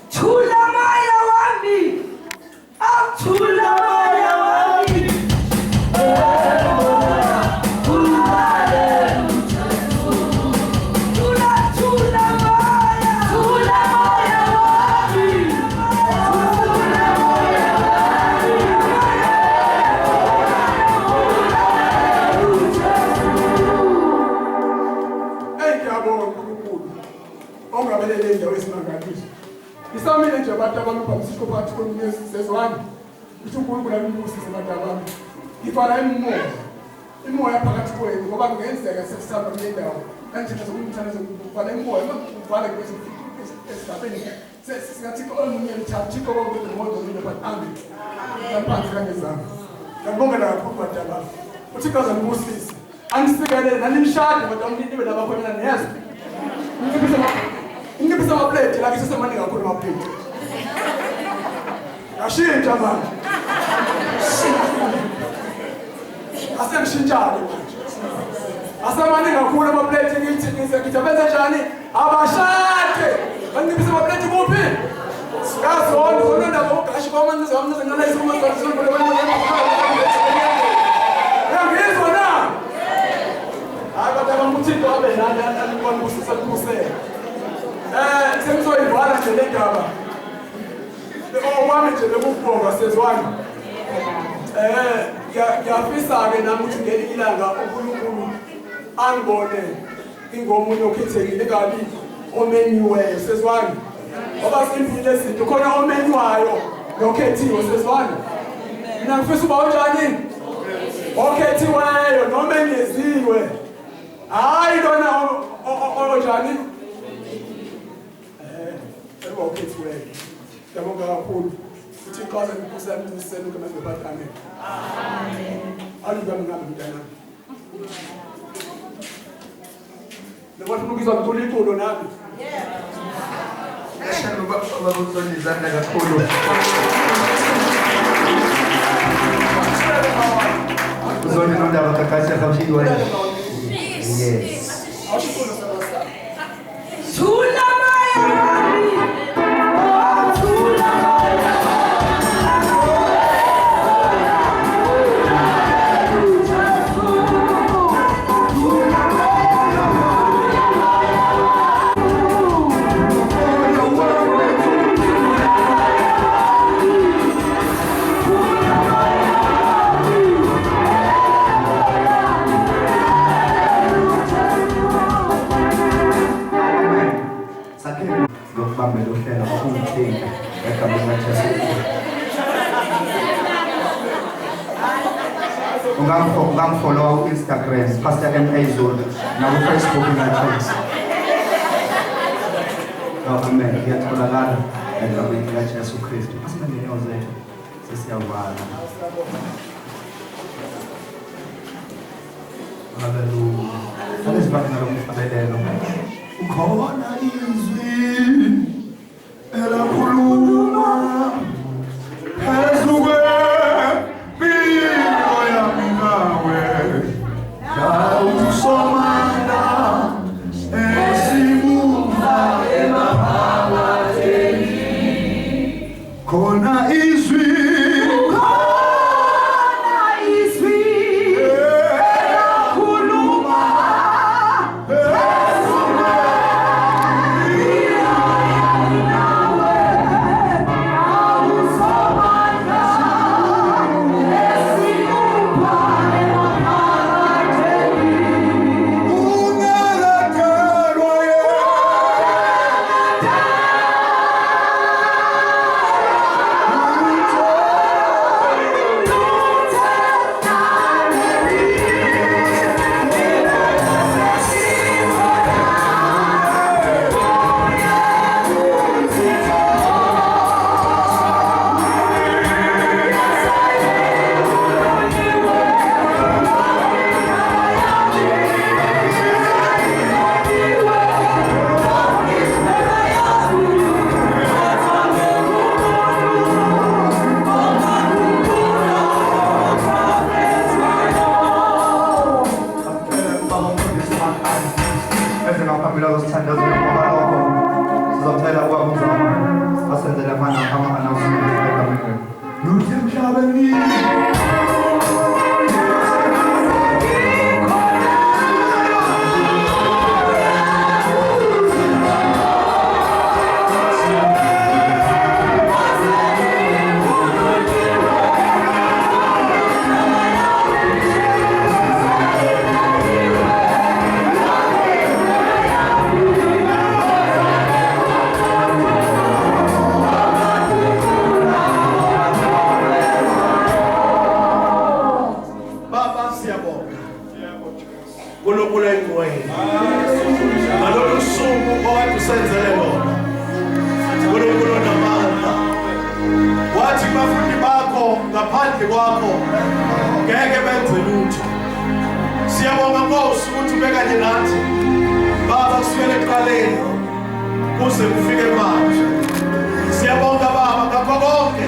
Thula moya wami. Awuthula moya wami. Isamile nje abantu abamphakathi phakathi kwemizi sezwana. Ukuthi uNkulunkulu ayimphusise abantu abami. Ngifana imoya phakathi kwenu ngoba kungenzeka sesihamba kule ndawo. Kanjena sokumthanda ngifana imoya ngifana esigabeni. Singathi omunye mthathu konke ngomodo mina but amen. Ngaphansi kanezami. Ngibonga kakhulu abantu abami. Uthi kaza ngibusise. Angisikelele nanimshade kodwa umnibe labakhona niyazwa. Ngibisa amaplate la ngisesemani kakhulu amaplate. Ashintsha manje. Asengishintshane manje. Asamane kakhulu amaplate ngithi benza njani? Abashade. Bangibisa amaplate kuphi? Sikazona zona ndaba ugashi kwamanzi zamnze ngala isimo ngizona ngizwa na. Akade bamuthixo abe nani alibona kusisa kusela. Sengizoyivala nje le ndaba. Owami nje lokubonga sezwani. Ngiyafisa-ke nami ukuthi ngelinye ilanga uNkulunkulu angibone ingomunye okhethekile kabi omenyiweyo sezwani. Ngoba simpile izinto khona omenywayo nokhethiwe sezwani. Mina ngifisa uba unjani? Okhethiweyo nomenyeziwe. Hayi lona onjani? Okhethiweyo. Ngiyabonga kakhulu. Uthixo azamkhuza emniseni ngamazwi bakhe. Amen. Amen. Alibambe ngami mntana. Lebona ukuzwa ngicula iculo nami. Ashana baba uzonizana kakhulu. Uzoni nondaba kakasha kabshidwa. Yes. Thula moya wami. Follow on Instagram, Pastor M.A. Zulu, na Facebook na X. Amen. Ngiyatholakala egabeni likaJesu Kristu. Asingenyo zethu sisiyabala. Hallelujah. Alesibani nalomfabelelo. Ukhona izwi elakhuluma phezu Kona izwi elakhuluma phezu ngaphandle kwakho ngeke benze lutho. Siyabonga Nkosi ukuthi ubekanye nathi Baba kusukela ekuqaleni kuze kufike manje. Siyabonga Baba ngakho konke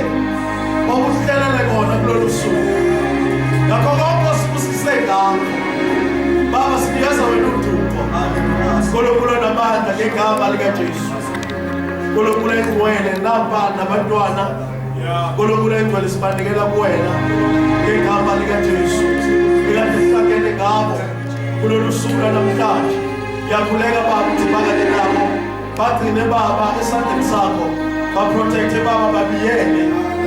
ngegama likaJesu. Nkulunkulu engcwele nampa nabantwana Nkulunkulu engcwele sibanikela kuwena ngegama likaJesu. Ikade sihlangene ngabo kulolu suku namhlanje. Ngiyakhuleka Baba ukuthi bakade nabo bagcine Baba esandleni sakho, baprotecte Baba, babiyele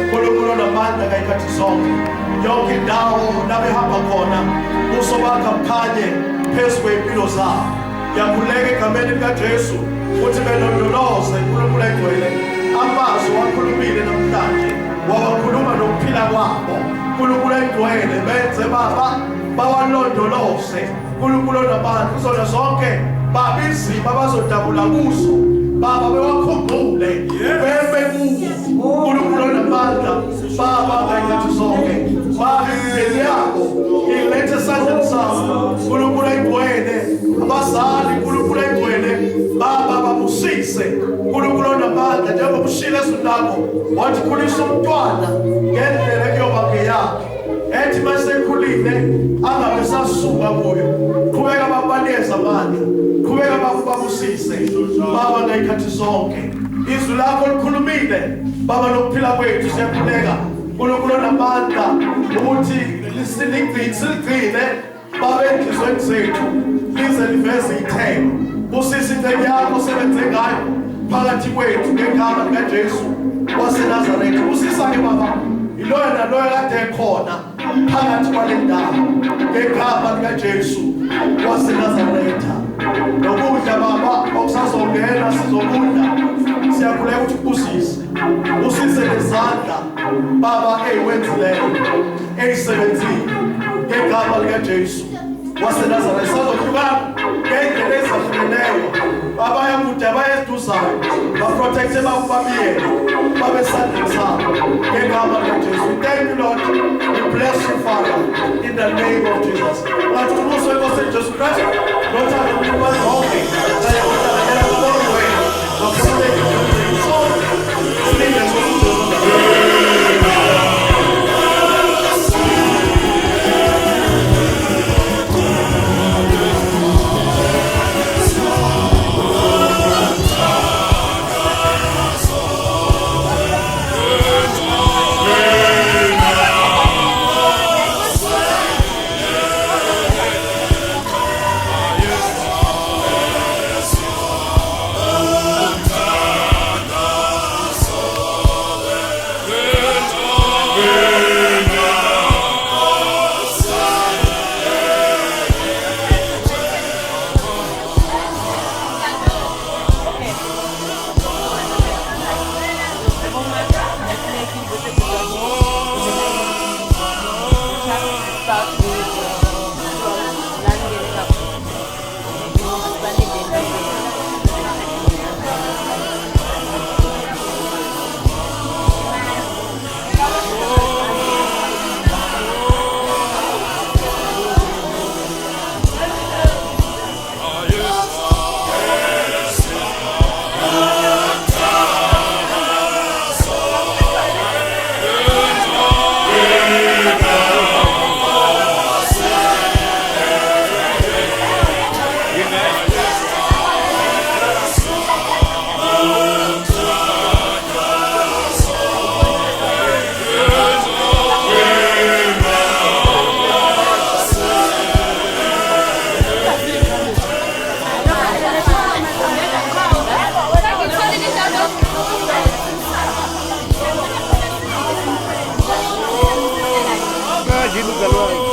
Nkulunkulu namandla ngayikhathi zonke. Yonke indawo labehamba khona uso bakho kukhanye phezu kwempilo zabo. Ngiyakhuleka egameni likaJesu ukuthi belondoloze Nkulunkulu engcwele amazwi wakhulumile namhlanje, wawakhuluma nokuphila kwabo. Nkulunkulu engcwele benze Baba bawalondoloze Nkulunkulu nabantu zona zonke Baba izimo abazodabula kuzo Baba bewakhumbule bebe kuwo Nkulunkulu namandla Baba ngayikhathi zonke Baba impilo yabo ilethe esandleni sakho Nkulunkulu engcwele. Abazali Nkulunkulu engcwele Baba babusise Nkulunkulu namandla njengobushile esundako wathi khulisa umntwana ngendlela kuyoba ngeyakhe ethi masekhulile angabe sasuka kuyo. Qhubeka babaneza amandla, qhubeka babusise Baba ngayikhathi zonke. Izwi lakho likhulumile Baba nokuphila kwethu siyakhuleka Nkulunkulu namandla ukuthi lisigcine Baba enhlizweni zethu lize liveze ithemba. Busisa ithemba yakho sebenze ngayo phakathi kwethu ngegama likaJesu waseNazaretha. Busisa-ke Baba iloyo naloyo kade ekhona phakathi kwale ndawo ngegama likaJesu waseNazaretha. Nokudla Baba okusazongena sizokudla siyakhuleka ukuthi ubusise nezandla Baba eyiwenzileyo eyisebenzile ngegama likaJesu waseNazaretha. Sazohlukana ngendlela ezahlukeneyo abaya kude abaya eduzayo baprotecte babiyele babesandleni sakho ngegama likaJesu. Thank you Lord, we bless you Father in the name of Jesus. Ngathi ubuso wenkosi Jesu Kristu nothando kubantu bonke ayakudala kubantu wena bakhululeke sonke silinge Imagina o galão.